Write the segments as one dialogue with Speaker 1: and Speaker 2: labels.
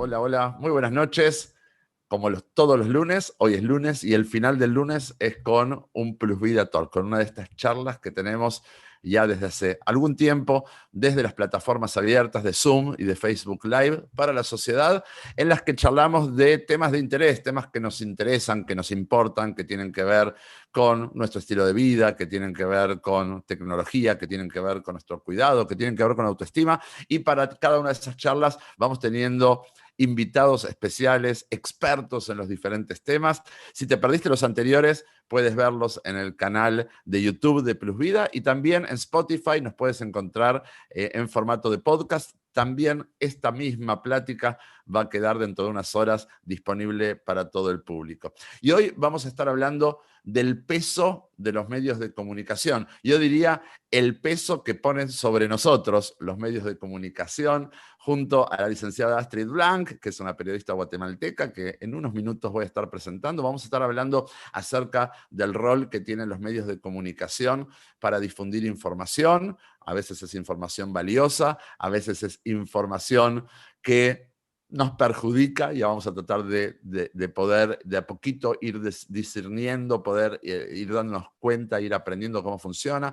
Speaker 1: Hola, hola. Muy buenas noches. Como todos los lunes, hoy es lunes y el final del lunes es con un Plus Vida Talk, con una de estas charlas que tenemos ya desde hace algún tiempo, desde las plataformas abiertas de Zoom y de Facebook Live para la sociedad, en las que charlamos de temas de interés, temas que nos interesan, que nos importan, que tienen que ver con nuestro estilo de vida, que tienen que ver con tecnología, que tienen que ver con nuestro cuidado, que tienen que ver con autoestima. Y para cada una de esas charlas vamos teniendo invitados especiales, expertos en los diferentes temas. Si te perdiste los anteriores, puedes verlos en el canal de YouTube de Plus Vida y también en Spotify nos puedes encontrar en formato de podcast. También esta misma plática va a quedar dentro de unas horas disponible para todo el público. Y hoy vamos a estar hablando del peso de los medios de comunicación. Yo diría el peso que ponen sobre nosotros los medios de comunicación, junto a la licenciada Astrid Blanc, que es una periodista guatemalteca, que en unos minutos voy a estar presentando. Vamos a estar hablando acerca del rol que tienen los medios de comunicación para difundir información. A veces es información valiosa, a veces es información que nos perjudica, y vamos a tratar de poder de a poquito ir discerniendo, poder ir dándonos cuenta, ir aprendiendo cómo funciona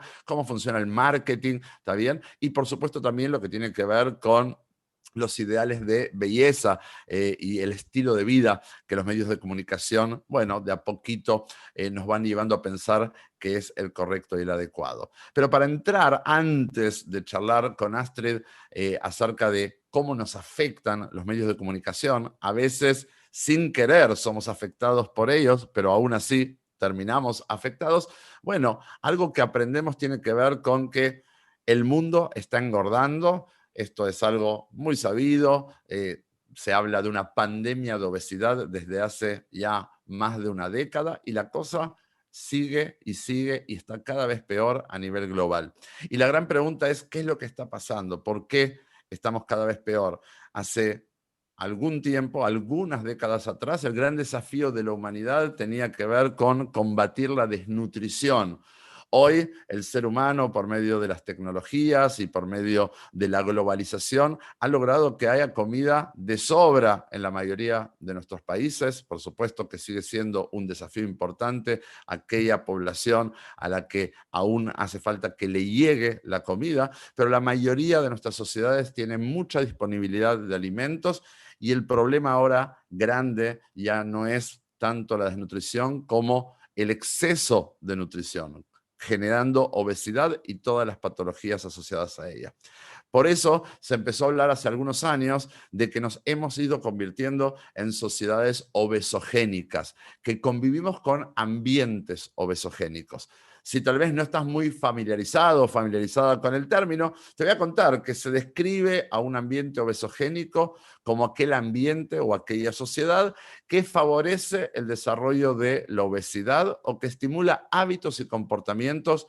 Speaker 1: el marketing, ¿está bien? Y por supuesto también lo que tiene que ver con los ideales de belleza y el estilo de vida que los medios de comunicación, bueno, de a poquito nos van llevando a pensar que es el correcto y el adecuado. Pero para entrar, antes de charlar con Astrid acerca de cómo nos afectan los medios de comunicación, a veces sin querer somos afectados por ellos, pero aún así terminamos afectados. Bueno, algo que aprendemos tiene que ver con que el mundo está engordando. Esto es algo muy sabido. Se habla de una pandemia de obesidad desde hace ya más de una década y la cosa sigue y está cada vez peor a nivel global. Y la gran pregunta es, ¿qué es lo que está pasando? ¿Por qué estamos cada vez peor? Hace algún tiempo, algunas décadas atrás, el gran desafío de la humanidad tenía que ver con combatir la desnutrición. Hoy el ser humano, por medio de las tecnologías y por medio de la globalización, ha logrado que haya comida de sobra en la mayoría de nuestros países. Por supuesto que sigue siendo un desafío importante aquella población a la que aún hace falta que le llegue la comida, pero la mayoría de nuestras sociedades tienen mucha disponibilidad de alimentos y el problema ahora grande ya no es tanto la desnutrición como el exceso de nutrición, generando obesidad y todas las patologías asociadas a ella. Por eso se empezó a hablar hace algunos años de que nos hemos ido convirtiendo en sociedades obesogénicas, que convivimos con ambientes obesogénicos. Si tal vez no estás muy familiarizado o familiarizada con el término, te voy a contar que se describe a un ambiente obesogénico como aquel ambiente o aquella sociedad que favorece el desarrollo de la obesidad o que estimula hábitos y comportamientos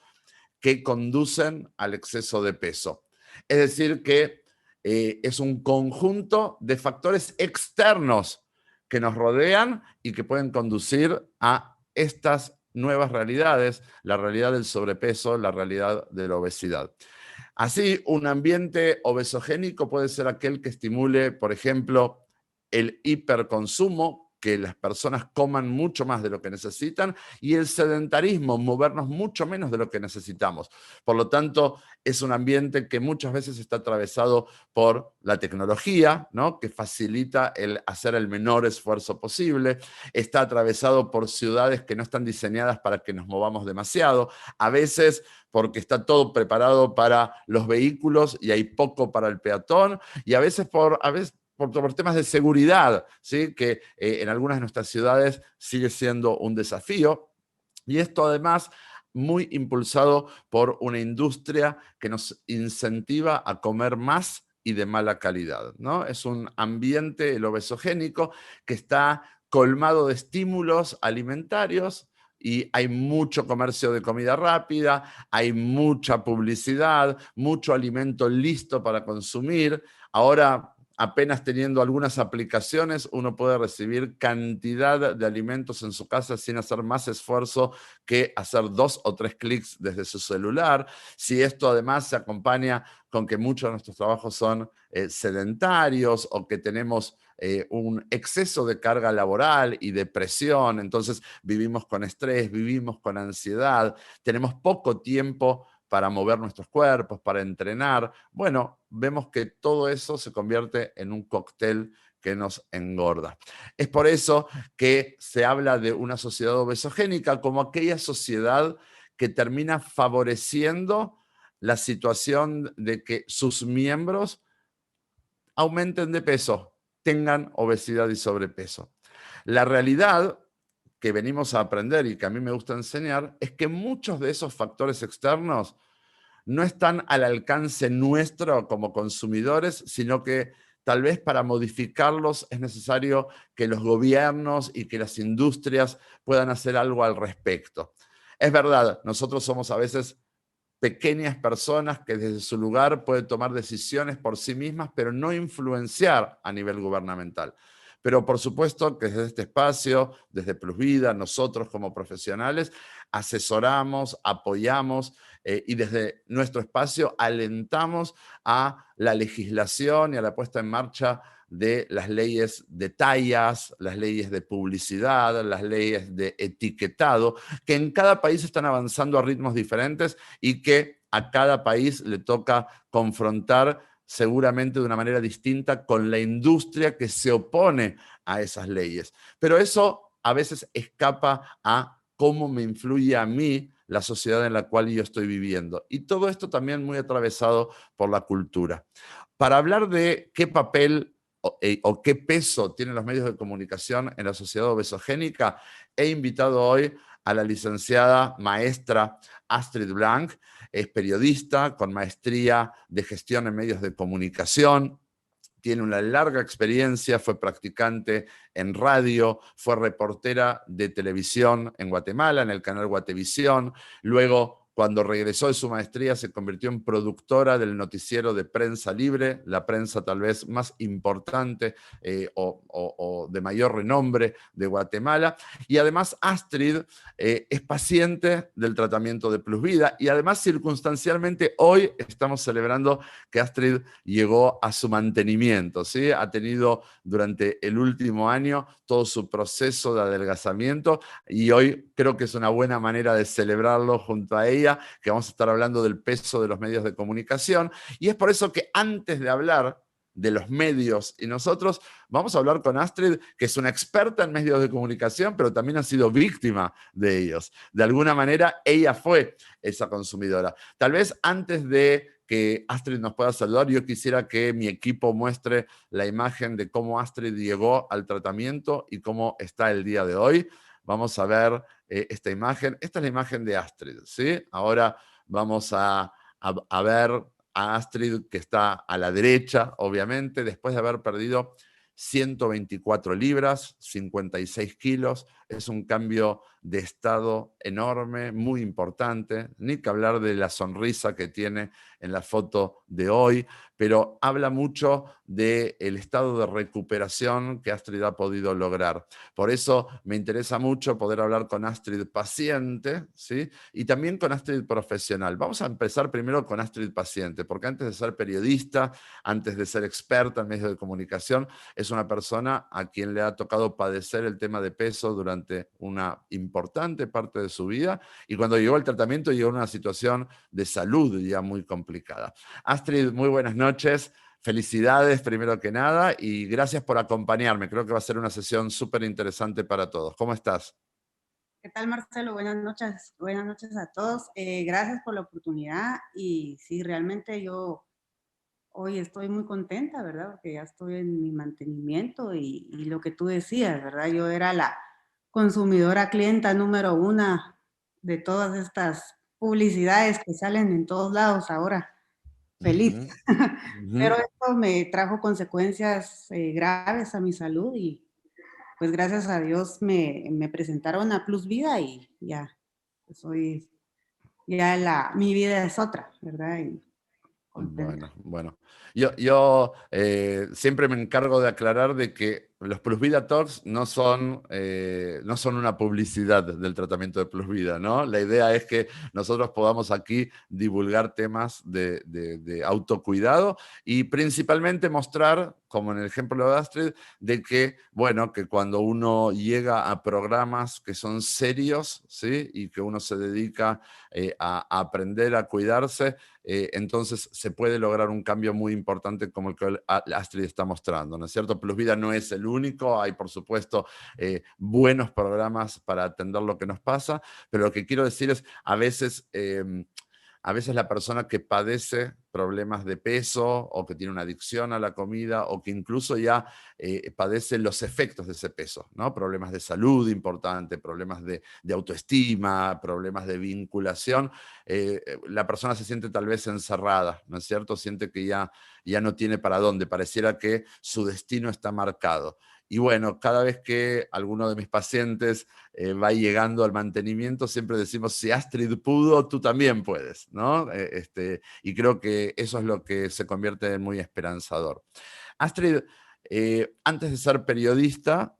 Speaker 1: que conducen al exceso de peso. Es decir, que es un conjunto de factores externos que nos rodean y que pueden conducir a estas nuevas realidades, la realidad del sobrepeso, la realidad de la obesidad. Así, un ambiente obesogénico puede ser aquel que estimule, por ejemplo, el hiperconsumo, que las personas coman mucho más de lo que necesitan, y el sedentarismo, movernos mucho menos de lo que necesitamos. Por lo tanto, es un ambiente que muchas veces está atravesado por la tecnología, ¿no?, que facilita el hacer el menor esfuerzo posible. Está atravesado por ciudades que no están diseñadas para que nos movamos demasiado. A veces porque está todo preparado para los vehículos y hay poco para el peatón, y a veces por temas de seguridad, ¿sí?, que en algunas de nuestras ciudades sigue siendo un desafío. Y esto además muy impulsado por una industria que nos incentiva a comer más y de mala calidad, ¿no? Es un ambiente, el obesogénico, que está colmado de estímulos alimentarios y hay mucho comercio de comida rápida, hay mucha publicidad, mucho alimento listo para consumir. Ahora, apenas teniendo algunas aplicaciones, uno puede recibir cantidad de alimentos en su casa sin hacer más esfuerzo que hacer 2 o 3 clics desde su celular. Si esto además se acompaña con que muchos de nuestros trabajos son sedentarios o que tenemos un exceso de carga laboral y de presión, entonces vivimos con estrés, vivimos con ansiedad, tenemos poco tiempo para mover nuestros cuerpos, para entrenar. Bueno, vemos que todo eso se convierte en un cóctel que nos engorda. Es por eso que se habla de una sociedad obesogénica como aquella sociedad que termina favoreciendo la situación de que sus miembros aumenten de peso, tengan obesidad y sobrepeso. La realidad que venimos a aprender y que a mí me gusta enseñar es que muchos de esos factores externos no están al alcance nuestro como consumidores, sino que tal vez para modificarlos es necesario que los gobiernos y que las industrias puedan hacer algo al respecto. Es verdad, nosotros somos a veces pequeñas personas que desde su lugar pueden tomar decisiones por sí mismas, pero no influenciar a nivel gubernamental. Pero por supuesto que desde este espacio, desde Plus Vida, nosotros como profesionales, asesoramos, apoyamos y desde nuestro espacio alentamos a la legislación y a la puesta en marcha de las leyes de tallas, las leyes de publicidad, las leyes de etiquetado, que en cada país están avanzando a ritmos diferentes y que a cada país le toca confrontar seguramente de una manera distinta con la industria que se opone a esas leyes. Pero eso a veces escapa a cómo me influye a mí la sociedad en la cual yo estoy viviendo. Y todo esto también muy atravesado por la cultura. Para hablar de qué papel o qué peso tienen los medios de comunicación en la sociedad obesogénica, he invitado hoy a la licenciada maestra Astrid Blank. Es periodista con maestría de gestión en medios de comunicación, tiene una larga experiencia, fue practicante en radio, fue reportera de televisión en Guatemala, en el canal Guatevisión, luego cuando regresó de su maestría se convirtió en productora del noticiero de Prensa Libre, la prensa tal vez más importante o de mayor renombre de Guatemala. Y además Astrid es paciente del tratamiento de Plus Vida y además circunstancialmente hoy estamos celebrando que Astrid llegó a su mantenimiento, ¿sí? Ha tenido durante el último año todo su proceso de adelgazamiento y hoy creo que es una buena manera de celebrarlo junto a ella, que vamos a estar hablando del peso de los medios de comunicación. Y es por eso que antes de hablar de los medios y nosotros, vamos a hablar con Astrid, que es una experta en medios de comunicación, pero también ha sido víctima de ellos. De alguna manera, ella fue esa consumidora. Tal vez antes de que Astrid nos pueda saludar, yo quisiera que mi equipo muestre la imagen de cómo Astrid llegó al tratamiento y cómo está el día de hoy. Vamos a ver esta imagen. Esta es la imagen de Astrid, ¿sí? Ahora vamos a ver a Astrid, que está a la derecha, obviamente, después de haber perdido 124 libras, 56 kilos. Es un cambio de estado enorme, muy importante. Ni que hablar de la sonrisa que tiene en la foto de hoy, pero habla mucho del estado de recuperación que Astrid ha podido lograr. Por eso me interesa mucho poder hablar con Astrid paciente, ¿sí? Y también con Astrid profesional. Vamos a empezar primero con Astrid paciente, porque antes de ser periodista, antes de ser experta en medios de comunicación, es una persona a quien le ha tocado padecer el tema de peso durante una importante parte de su vida y cuando llegó al tratamiento llegó a una situación de salud ya muy complicada. Astrid, muy buenas noches. Felicidades primero que nada y gracias por acompañarme. Creo que va a ser una sesión súper interesante para todos. ¿Cómo estás?
Speaker 2: ¿Qué tal, Marcelo? Buenas noches a todos. Gracias por la oportunidad y sí, realmente yo hoy estoy muy contenta, ¿verdad? Porque ya estoy en mi mantenimiento y lo que tú decías, ¿verdad? Yo era la consumidora clienta número 1 de todas estas publicidades que salen en todos lados ahora. Feliz.
Speaker 1: Ujú,
Speaker 2: Pero
Speaker 1: ujú.
Speaker 2: esto me trajo consecuencias graves a mi salud y pues gracias a Dios me presentaron a Plus Vida y ya, pues soy, mi vida es otra, ¿verdad? Y contenta.
Speaker 1: Bueno. Yo siempre me encargo de aclarar de que los Plus Vida Talks no son una publicidad del tratamiento de Plus Vida, ¿no? La idea es que nosotros podamos aquí divulgar temas de autocuidado y principalmente mostrar, como en el ejemplo de Astrid, de que, bueno, que cuando uno llega a programas que son serios, ¿sí? Y que uno se dedica a aprender a cuidarse, entonces se puede lograr un cambio muy importante como el que Astrid está mostrando, ¿no es cierto? Plus Vida no es el único, hay por supuesto buenos programas para atender lo que nos pasa, pero lo que quiero decir es, a veces la persona que padece problemas de peso o que tiene una adicción a la comida o que incluso ya padece los efectos de ese peso, ¿no? Problemas de salud importantes, problemas de autoestima, problemas de vinculación, la persona se siente tal vez encerrada, ¿no es cierto? Siente que ya no tiene para dónde, pareciera que su destino está marcado. Y bueno, cada vez que alguno de mis pacientes va llegando al mantenimiento, siempre decimos, si Astrid pudo, tú también puedes, ¿no? Y creo que eso es lo que se convierte en muy esperanzador. Astrid, antes de ser periodista,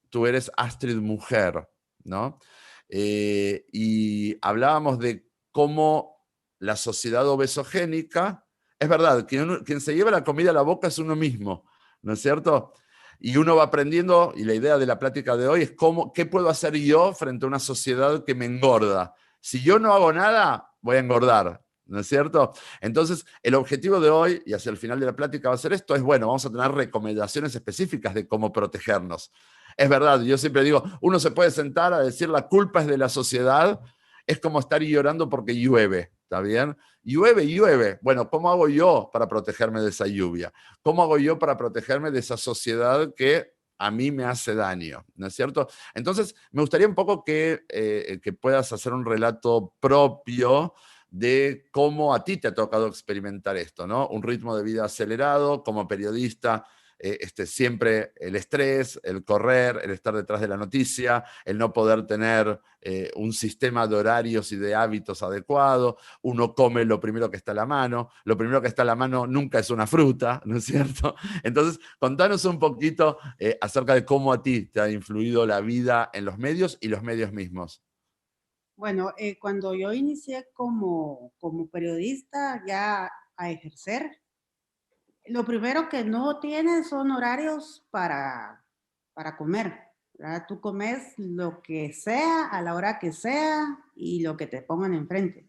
Speaker 1: tú eres Astrid mujer, ¿no? Y hablábamos de cómo la sociedad obesogénica, es verdad, quien se lleva la comida a la boca es uno mismo, ¿no es cierto? Y uno va aprendiendo, y la idea de la plática de hoy es qué puedo hacer yo frente a una sociedad que me engorda. Si yo no hago nada, voy a engordar, ¿no es cierto? Entonces, el objetivo de hoy, y hacia el final de la plática va a ser esto, es, bueno, vamos a tener recomendaciones específicas de cómo protegernos. Es verdad, yo siempre digo, uno se puede sentar a decir la culpa es de la sociedad, es como estar llorando porque llueve, ¿está bien? Llueve, llueve. Bueno, ¿cómo hago yo para protegerme de esa lluvia? ¿Cómo hago yo para protegerme de esa sociedad que a mí me hace daño? ¿No es cierto? Entonces, me gustaría un poco que puedas hacer un relato propio de cómo a ti te ha tocado experimentar esto, ¿no? Un ritmo de vida acelerado, como periodista, siempre el estrés, el correr, el estar detrás de la noticia, el no poder tener un sistema de horarios y de hábitos adecuado, uno come lo primero que está a la mano, lo primero que está a la mano nunca es una fruta, ¿no es cierto? Entonces, contanos un poquito acerca de cómo a ti te ha influido la vida en los medios y los medios mismos.
Speaker 2: Bueno, cuando yo inicié como periodista ya a ejercer, lo primero que no tienes son horarios para comer, ¿verdad? Tú comes lo que sea, a la hora que sea y lo que te pongan enfrente.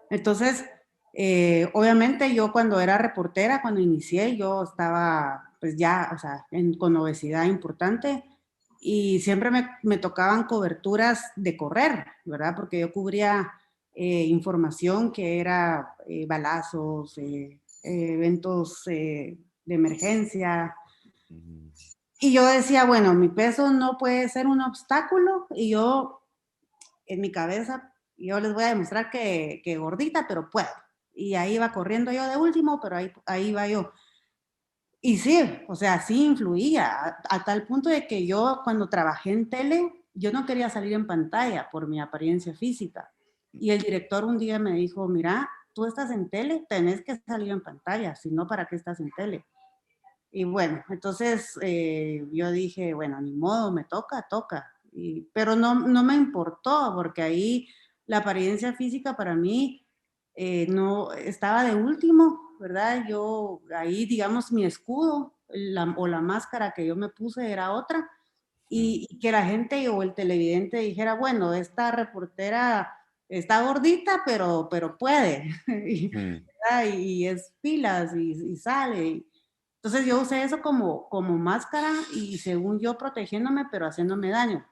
Speaker 2: Entonces, obviamente yo cuando era reportera, cuando inicié, yo estaba pues ya, o sea, con obesidad importante y siempre me tocaban coberturas de correr, ¿verdad? Porque yo cubría información que era balazos, eventos de emergencia. Y yo decía, bueno, mi peso no puede ser un obstáculo y yo en mi cabeza, yo les voy a demostrar que gordita, pero puedo. Y ahí iba corriendo yo de último, pero ahí iba yo. Y sí, o sea, sí influía, a tal punto de que yo cuando trabajé en tele, yo no quería salir en pantalla por mi apariencia física. Y el director un día me dijo, mira, tú estás en tele, tenés que salir en pantalla, si no, ¿para qué estás en tele? Y bueno, entonces yo dije, bueno, ni modo, me toca, toca. Pero no me importó, porque ahí la apariencia física para mí no estaba de último, ¿verdad? Yo ahí, digamos, mi escudo o la máscara que yo me puse era otra. Y que la gente o el televidente dijera, bueno, esta reportera está gordita, pero puede.
Speaker 1: Mm.
Speaker 2: Y es pilas y sale. Entonces yo usé eso como máscara y según yo protegiéndome, pero haciéndome daño,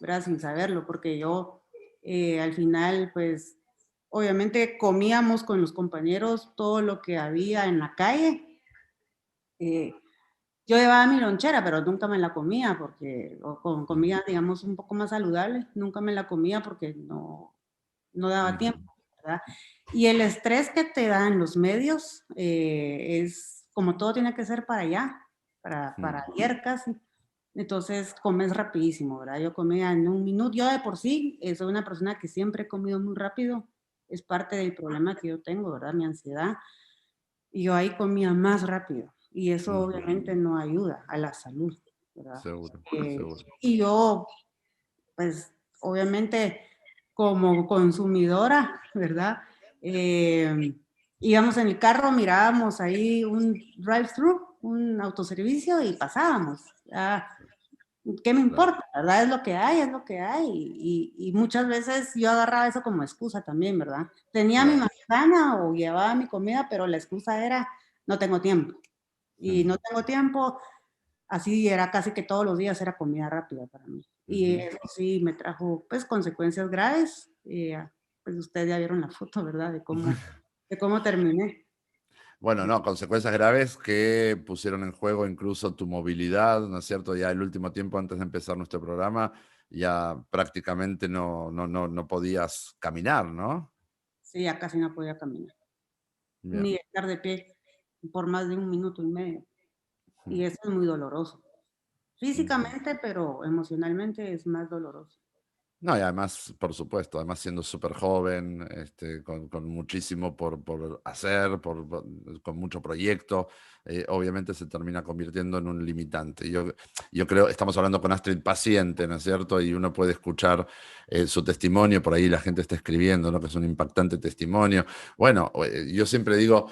Speaker 2: ¿verdad? Sin saberlo, porque yo al final, pues, obviamente comíamos con los compañeros todo lo que había en la calle. Eh, yo llevaba mi lonchera, pero nunca me la comía porque, o con comida, digamos, un poco más saludable, nunca me la comía porque no daba tiempo, ¿verdad? Y el estrés que te dan los medios es, como todo tiene que ser para allá, para ayer casi. Entonces comes rapidísimo, ¿verdad? Yo comía en un minuto. Yo de por sí soy una persona que siempre he comido muy rápido. Es parte del problema que yo tengo, ¿verdad? Mi ansiedad. y yo ahí comía más rápido. Y eso
Speaker 1: Ujú.
Speaker 2: obviamente no ayuda a la salud, ¿verdad?
Speaker 1: Seguro,
Speaker 2: Eh,
Speaker 1: seguro.
Speaker 2: y yo, pues, obviamente, como consumidora, ¿verdad? Eh, íbamos en el carro, mirábamos ahí un drive-thru, un autoservicio y pasábamos. ¿Qué me
Speaker 1: Claro.
Speaker 2: importa? ¿Verdad? Es lo que hay, es lo que hay. Y muchas veces yo agarraba eso como excusa también, ¿verdad? Tenía mi
Speaker 1: Claro.
Speaker 2: manzana o llevaba mi comida, pero la excusa era, no tengo tiempo. Y
Speaker 1: Ujú,
Speaker 2: no tengo tiempo, así era casi que todos los días era comida rápida para mí. Y
Speaker 1: ujú.
Speaker 2: eso sí me trajo, pues, consecuencias graves. Pues ustedes ya vieron la foto, ¿verdad? De cómo terminé.
Speaker 1: Bueno, no, consecuencias graves que pusieron en juego incluso tu movilidad, ¿no es cierto? Ya el último tiempo antes de empezar nuestro programa, ya prácticamente no podías caminar, ¿no?
Speaker 2: Sí, ya casi no podía caminar, ni
Speaker 1: Bien.
Speaker 2: estar de pie por más de 1 minuto y medio. Y eso es muy doloroso.
Speaker 1: Ujú.
Speaker 2: Físicamente, pero emocionalmente es más doloroso.
Speaker 1: No, y además, por supuesto, además siendo súper joven, con muchísimo por hacer, con mucho proyecto, obviamente se termina convirtiendo en un limitante. Yo creo, estamos hablando con Astrid paciente, ¿no es cierto? Y uno puede escuchar su testimonio, por ahí la gente está escribiendo, ¿no? Que es un impactante testimonio. Bueno, yo siempre digo,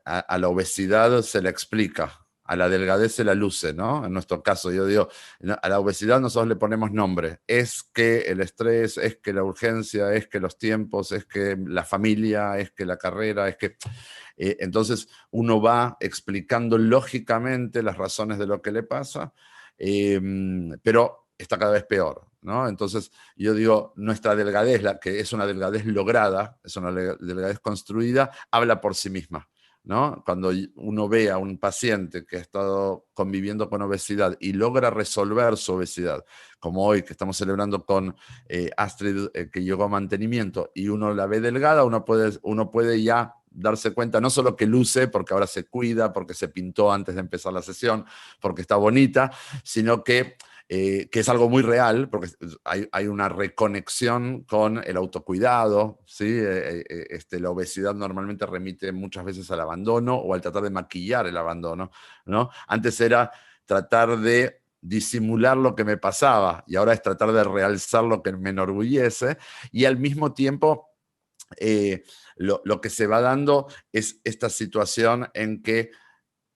Speaker 1: a la obesidad se le explica. A la delgadez se la luce, ¿no? En nuestro caso, yo digo, a la obesidad nosotros le ponemos nombre. Es que el estrés, es que la urgencia, es que los tiempos, es que la familia, es que la carrera, es que... entonces uno va explicando lógicamente las razones de lo que le pasa, eh, pero está cada vez peor, ¿no? Entonces yo digo, nuestra delgadez, la que es una delgadez lograda, es una delgadez construida, habla por sí misma. ¿No? Cuando uno ve a un paciente que ha estado conviviendo con obesidad y logra resolver su obesidad, como hoy que estamos celebrando con Astrid, que llegó a mantenimiento, y uno la ve delgada, uno puede ya darse cuenta no solo que luce, porque ahora se cuida, porque se pintó antes de empezar la sesión, porque está bonita, sino que es algo muy real, porque hay una reconexión con el autocuidado, ¿sí? La obesidad normalmente remite muchas veces al abandono o al tratar de maquillar el abandono, ¿no? Antes era tratar de disimular lo que me pasaba y ahora es tratar de realzar lo que me enorgullece y al mismo tiempo lo que se va dando es esta situación en que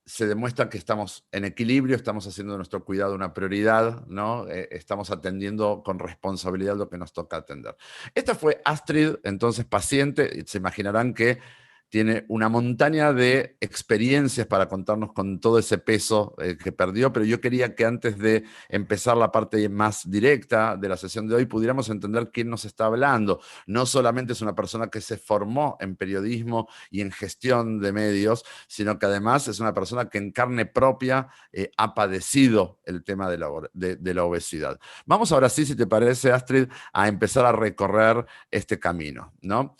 Speaker 1: se demuestra que estamos en equilibrio, estamos haciendo de nuestro cuidado una prioridad, ¿no? Estamos atendiendo con responsabilidad lo que nos toca atender. Esta fue Astrid, entonces paciente, se imaginarán que tiene una montaña de experiencias para contarnos con todo ese peso que perdió, pero yo quería que antes de empezar la parte más directa de la sesión de hoy pudiéramos entender quién nos está hablando. No solamente es una persona que se formó en periodismo y en gestión de medios, sino que además es una persona que en carne propia ha padecido el tema de la obesidad. Vamos ahora sí, si te parece, Astrid, a empezar a recorrer este camino, ¿no?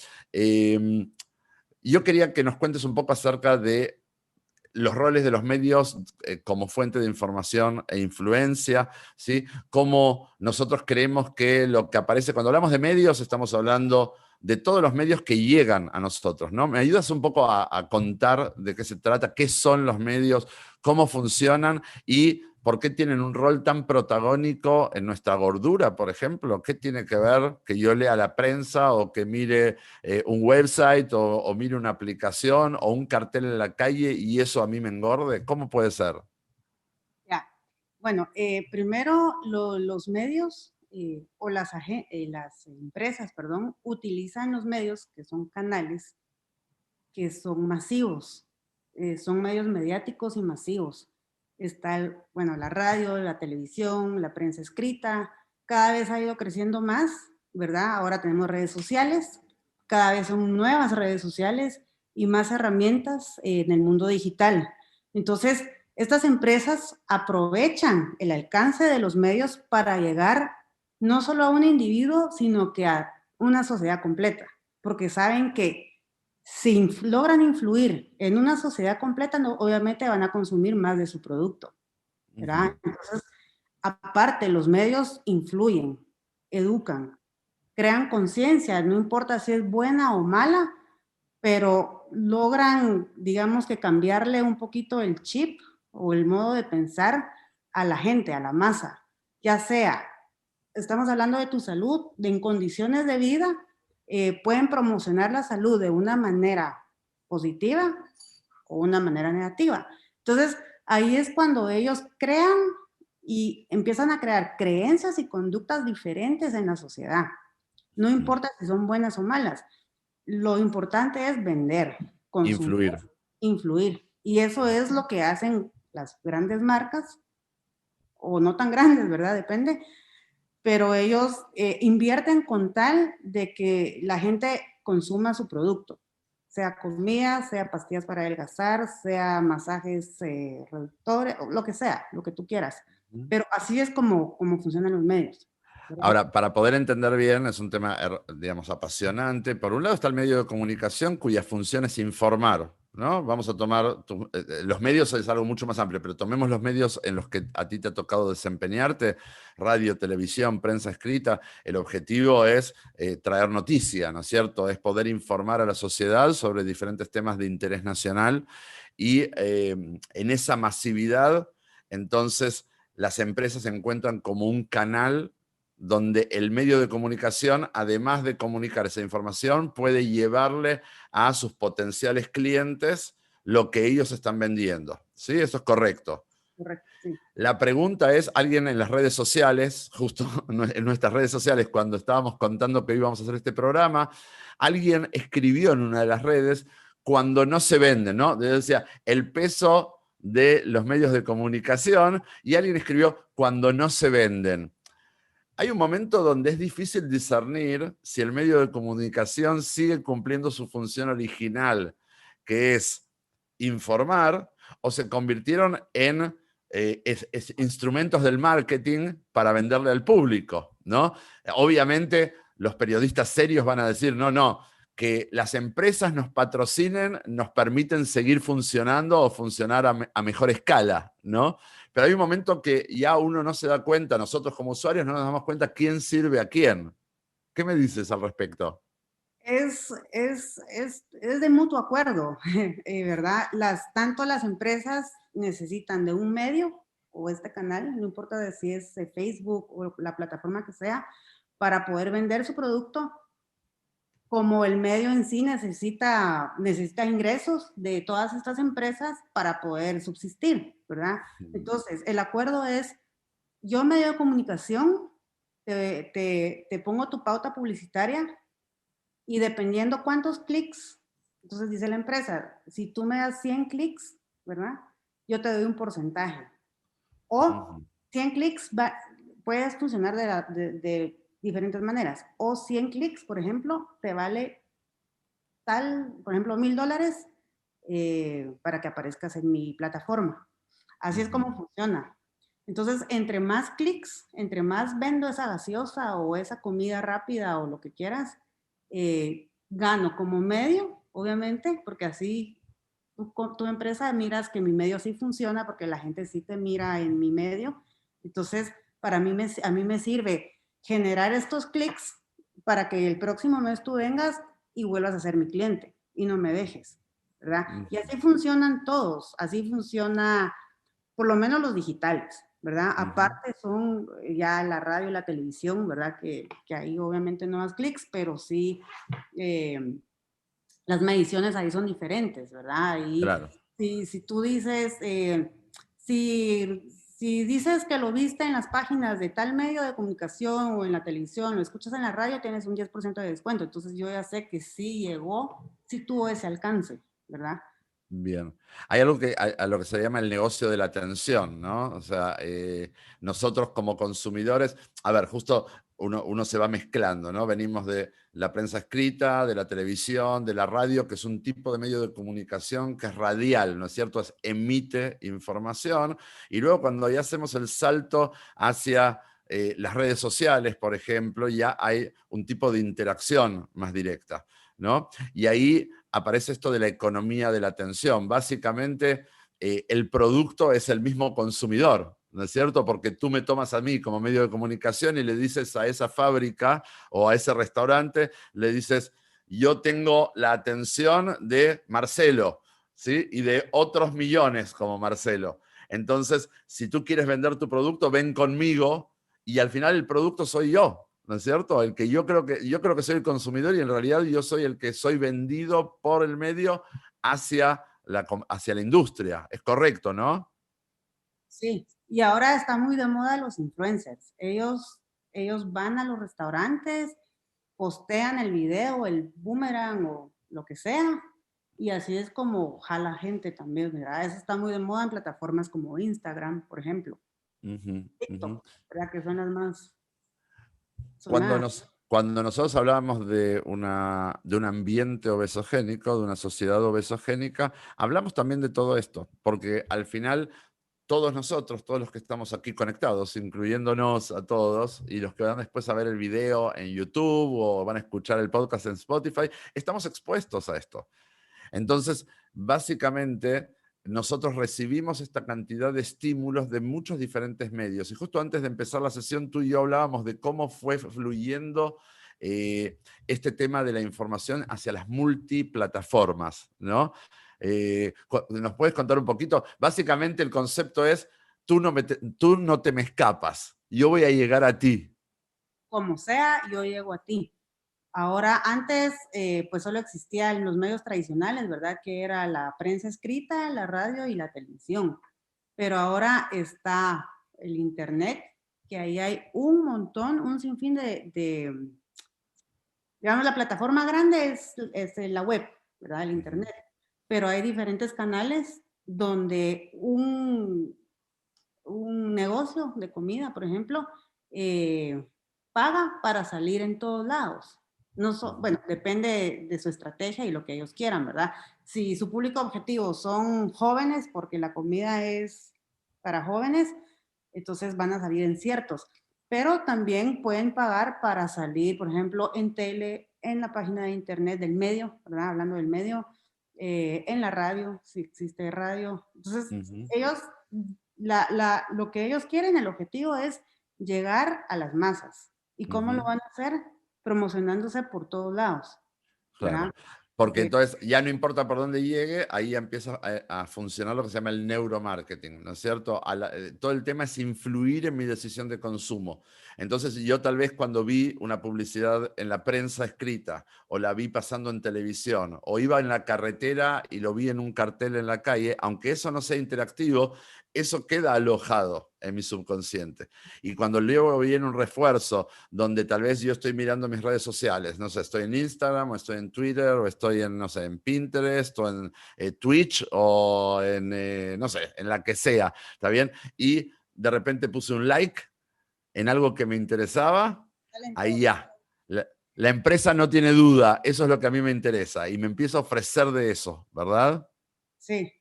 Speaker 1: Yo quería que nos cuentes un poco acerca de los roles de los medios como fuente de información e influencia, ¿sí? Cómo nosotros creemos que lo que aparece, cuando hablamos de medios, estamos hablando de todos los medios que llegan a nosotros, ¿no? ¿Me ayudas un poco a contar de qué se trata, qué son los medios, cómo funcionan y por qué tienen un rol tan protagónico en nuestra gordura, por ejemplo? ¿Qué tiene que ver que yo lea la prensa o que mire un website o mire una aplicación o un cartel en la calle y eso a mí me engorde? ¿Cómo puede ser?
Speaker 2: Ya. Bueno, primero los medios o las empresas, perdón, utilizan los medios que son canales que son masivos, son medios mediáticos y masivos. Está, bueno, la radio, la televisión, la prensa escrita, cada vez ha ido creciendo más, ¿verdad? Ahora tenemos redes sociales, cada vez son nuevas redes sociales y más herramientas en el mundo digital. Entonces, estas empresas aprovechan el alcance de los medios para llegar no solo a un individuo, sino que a una sociedad completa, porque saben que si logran influir en una sociedad completa, no, obviamente van a consumir más de su producto, ¿verdad?
Speaker 1: Ujú.
Speaker 2: Entonces, aparte, los medios influyen, educan, crean conciencia, no importa si es buena o mala, pero logran, digamos que cambiarle un poquito el chip o el modo de pensar a la gente, a la masa, ya sea, estamos hablando de tu salud, de en condiciones de vida, pueden promocionar la salud de una manera positiva o una manera negativa. Entonces, ahí es cuando ellos crean y empiezan a crear creencias y conductas diferentes en la sociedad. No importa si son buenas o malas, lo importante es vender, consumir,
Speaker 1: Influir.
Speaker 2: influir. Y eso es lo que hacen las grandes marcas, o no tan grandes, ¿verdad? Depende. Pero ellos invierten con tal de que la gente consuma su producto. Sea comida, sea pastillas para adelgazar, sea masajes reductores, lo que sea, lo que tú quieras. Pero así es como funcionan los medios, ¿verdad?
Speaker 1: Ahora, para poder entender bien, es un tema, digamos, apasionante. Por un lado está el medio de comunicación cuya función es informar, ¿no? Vamos a tomar, los medios es algo mucho más amplio, pero tomemos los medios en los que a ti te ha tocado desempeñarte, radio, televisión, prensa escrita. El objetivo es traer noticia, ¿no es cierto? Es poder informar a la sociedad sobre diferentes temas de interés nacional y en esa masividad, entonces, las empresas se encuentran como un canal donde el medio de comunicación, además de comunicar esa información, puede llevarle a sus potenciales clientes lo que ellos están vendiendo. ¿Sí? Eso es correcto.
Speaker 2: Correcto, sí.
Speaker 1: La pregunta es, alguien en las redes sociales, justo en nuestras redes sociales, cuando estábamos contando que íbamos a hacer este programa, alguien escribió en una de las redes, cuando no se venden, ¿no? Decía, el peso de los medios de comunicación, y alguien escribió, cuando no se venden. Hay un momento donde es difícil discernir si el medio de comunicación sigue cumpliendo su función original, que es informar, o se convirtieron en instrumentos del marketing para venderle al público, ¿no? Obviamente los periodistas serios van a decir, no, que las empresas nos patrocinen, nos permiten seguir funcionando o funcionar a mejor escala, ¿no? Pero hay un momento que ya uno no se da cuenta, nosotros como usuarios no nos damos cuenta quién sirve a quién. ¿Qué me dices al respecto?
Speaker 2: Es de mutuo acuerdo, ¿verdad? Tanto las empresas necesitan de un medio o este canal, no importa si es Facebook o la plataforma que sea, para poder vender su producto, como el medio en sí necesita ingresos de todas estas empresas para poder subsistir, ¿verdad? Entonces, el acuerdo es, yo medio de comunicación, te pongo tu pauta publicitaria y dependiendo cuántos clics, entonces dice la empresa, si tú me das 100 clics, ¿verdad? Yo te doy un porcentaje. O 100 clics puedes funcionar de diferentes maneras. O 100 clics, por ejemplo, te vale tal, por ejemplo, $1,000 para que aparezcas en mi plataforma. Así es como funciona. Entonces, entre más clics, entre más vendo esa gaseosa o esa comida rápida o lo que quieras, gano como medio, obviamente, porque así tu empresa miras que mi medio sí funciona, porque la gente sí te mira en mi medio. Entonces, a mí me sirve generar estos clics para que el próximo mes tú vengas y vuelvas a ser mi cliente y no me dejes, ¿verdad? Y así funcionan todos, así funciona por lo menos los digitales, ¿verdad? Aparte son ya la radio y la televisión, ¿verdad? Que ahí obviamente no das clics, pero sí las mediciones ahí son diferentes, ¿verdad? Y
Speaker 1: Claro.
Speaker 2: si tú dices, si dices que lo viste en las páginas de tal medio de comunicación o en la televisión, lo escuchas en la radio, tienes un 10% de descuento. Entonces yo ya sé que sí llegó, sí tuvo ese alcance, ¿verdad?
Speaker 1: Bien. Hay algo que a lo que se llama el negocio de la atención, ¿no? O sea, nosotros como consumidores, a ver, justo uno se va mezclando, ¿no? Venimos de la prensa escrita, de la televisión, de la radio, que es un tipo de medio de comunicación que es radial, ¿no es cierto? Emite información, y luego cuando ya hacemos el salto hacia las redes sociales, por ejemplo, ya hay un tipo de interacción más directa, ¿no? Y ahí aparece esto de la economía de la atención. Básicamente, el producto es el mismo consumidor, ¿no es cierto? Porque tú me tomas a mí como medio de comunicación y le dices a esa fábrica o a ese restaurante, le dices, yo tengo la atención de Marcelo, ¿sí? Y de otros millones como Marcelo. Entonces, si tú quieres vender tu producto, ven conmigo y al final el producto soy yo, ¿no es cierto? El que yo creo que soy el consumidor y en realidad yo soy el que soy vendido por el medio hacia la industria. Es correcto, ¿no?
Speaker 2: Sí, y ahora está muy de moda los influencers. Ellos van a los restaurantes, postean el video, el boomerang o lo que sea, y así es como jala gente también, ¿verdad? Eso está muy de moda en plataformas como Instagram, por ejemplo,
Speaker 1: Ujú, ujú.
Speaker 2: TikTok, ¿verdad? Que son las más
Speaker 1: Cuando,
Speaker 2: sonadas.
Speaker 1: cuando nosotros hablábamos de un ambiente obesogénico, de una sociedad obesogénica, hablamos también de todo esto, porque al final todos nosotros, todos los que estamos aquí conectados, incluyéndonos a todos, y los que van después a ver el video en YouTube o van a escuchar el podcast en Spotify, estamos expuestos a esto. Entonces, básicamente, nosotros recibimos esta cantidad de estímulos de muchos diferentes medios. Y justo antes de empezar la sesión, tú y yo hablábamos de cómo fue fluyendo este tema de la información hacia las multiplataformas, ¿no? ¿Nos puedes contar un poquito? Básicamente el concepto es, tú no te me escapas, yo voy a llegar a ti.
Speaker 2: Como sea, yo llego a ti. Ahora, antes, pues solo existían los medios tradicionales, ¿verdad? Que era la prensa escrita, la radio y la televisión. Pero ahora está el Internet, que ahí hay un montón, un sinfín digamos, la plataforma grande es la web, ¿verdad? El Internet. Pero hay diferentes canales donde un negocio de comida, por ejemplo, paga para salir en todos lados. Bueno, depende de su estrategia y lo que ellos quieran, ¿verdad? Si su público objetivo son jóvenes, porque la comida es para jóvenes, entonces van a salir en ciertos. Pero también pueden pagar para salir, por ejemplo, en tele, en la página de internet del medio, ¿verdad? Hablando del medio, en la radio, si existe radio. Entonces,
Speaker 1: Ujú,
Speaker 2: ellos lo que ellos quieren, el objetivo es llegar a las masas. ¿Y cómo lo
Speaker 1: ujú.
Speaker 2: van a hacer? Promocionándose por todos lados, ¿verdad?
Speaker 1: Claro, porque
Speaker 2: Eh,
Speaker 1: entonces ya no importa por dónde llegue, ahí ya empieza a funcionar lo que se llama el neuromarketing, ¿no es cierto? Todo el tema es influir en mi decisión de consumo. Entonces yo tal vez cuando vi una publicidad en la prensa escrita o la vi pasando en televisión o iba en la carretera y lo vi en un cartel en la calle, aunque eso no sea interactivo, eso queda alojado en mi subconsciente. Y cuando luego viene un refuerzo donde tal vez yo estoy mirando mis redes sociales, no sé, estoy en Instagram o estoy en Twitter o estoy en, no sé, en Pinterest o en Twitch o en, no sé, en la que sea, ¿está bien? Y de repente puse un like en algo que me interesaba, ahí ya. La empresa no tiene duda, eso es lo que a mí me interesa y me empiezo a ofrecer de eso, ¿verdad?
Speaker 2: sí,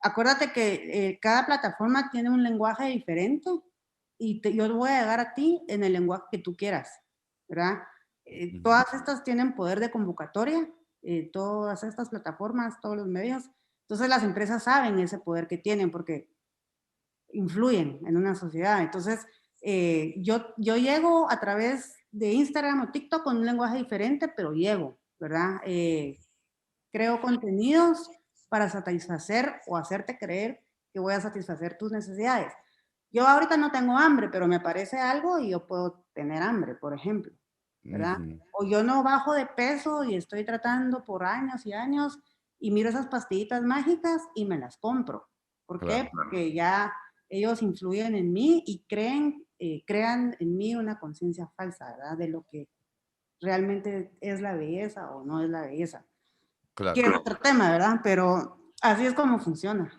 Speaker 2: acuérdate que cada plataforma tiene un lenguaje diferente y yo voy a llegar a ti en el lenguaje que tú quieras, ¿verdad? Todas estas tienen poder de convocatoria, todas estas plataformas, todos los medios. Entonces las empresas saben ese poder que tienen porque influyen en una sociedad. Entonces, yo llego a través de Instagram o TikTok con un lenguaje diferente, pero llego, ¿verdad? Creo contenidos para satisfacer o hacerte creer que voy a satisfacer tus necesidades. Yo ahorita no tengo hambre, pero me parece algo y yo puedo tener hambre, por ejemplo, ¿verdad?
Speaker 1: Ujú,
Speaker 2: O yo no bajo de peso y estoy tratando por años y años y miro esas pastillitas mágicas y me las compro. ¿Por qué?
Speaker 1: claro.
Speaker 2: Porque ya ellos influyen en mí y crean en mí una conciencia falsa, ¿verdad? De lo que realmente es la belleza o no es la belleza. Que
Speaker 1: Claro.
Speaker 2: es otro tema, ¿verdad? Pero así es como funciona.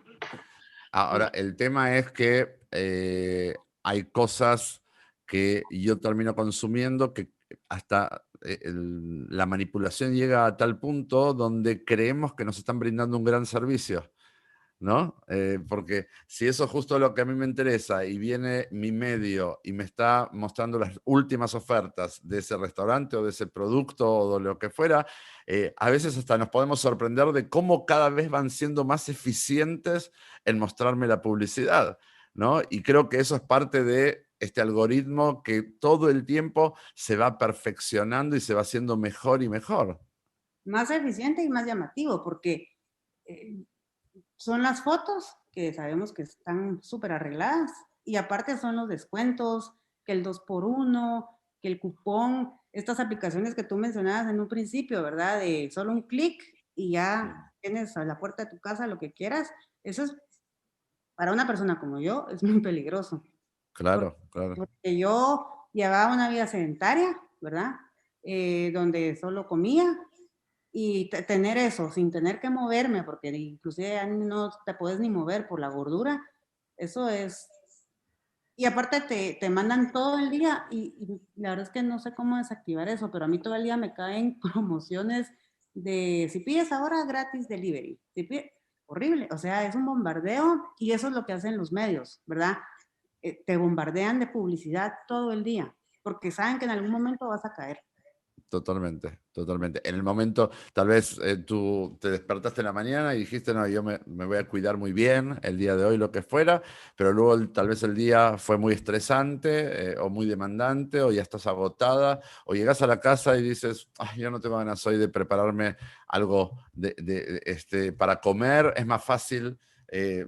Speaker 1: Ahora, el tema es que hay cosas que yo termino consumiendo que hasta la manipulación llega a tal punto donde creemos que nos están brindando un gran servicio, ¿no? Porque si eso es justo lo que a mí me interesa y viene mi medio y me está mostrando las últimas ofertas de ese restaurante o de ese producto o de lo que fuera, a veces hasta nos podemos sorprender de cómo cada vez van siendo más eficientes en mostrarme la publicidad, ¿no? Y creo que eso es parte de este algoritmo que todo el tiempo se va perfeccionando y se va haciendo mejor y mejor.
Speaker 2: más eficiente y más llamativo, porque eh, son las fotos que sabemos que están súper arregladas y aparte son los descuentos, que el 2 por 1, que el cupón, estas aplicaciones que tú mencionabas en un principio, ¿verdad? De solo un clic y
Speaker 1: Sí.
Speaker 2: ya tienes a la puerta de tu casa lo que quieras. Eso es, para una persona como yo, es muy peligroso.
Speaker 1: Claro, claro.
Speaker 2: Porque yo llevaba una vida sedentaria, ¿verdad? Donde solo comía y tener eso sin tener que moverme, porque inclusive ya no te puedes ni mover por la gordura, eso es... Y aparte te mandan todo el día y la verdad es que no sé cómo desactivar eso, pero a mí todo el día me caen promociones de si pides ahora gratis delivery. Si pides, horrible, o sea, es un bombardeo y eso es lo que hacen los medios, ¿verdad? Te bombardean de publicidad todo el día, porque saben que en algún momento vas a caer.
Speaker 1: Totalmente, totalmente. En el momento, tal vez tú te despertaste en la mañana y dijiste, no, yo me voy a cuidar muy bien el día de hoy, lo que fuera, pero luego tal vez el día fue muy estresante o muy demandante, o ya estás agotada, o llegas a la casa y dices, ay, yo no tengo ganas hoy de prepararme algo para comer, es más fácil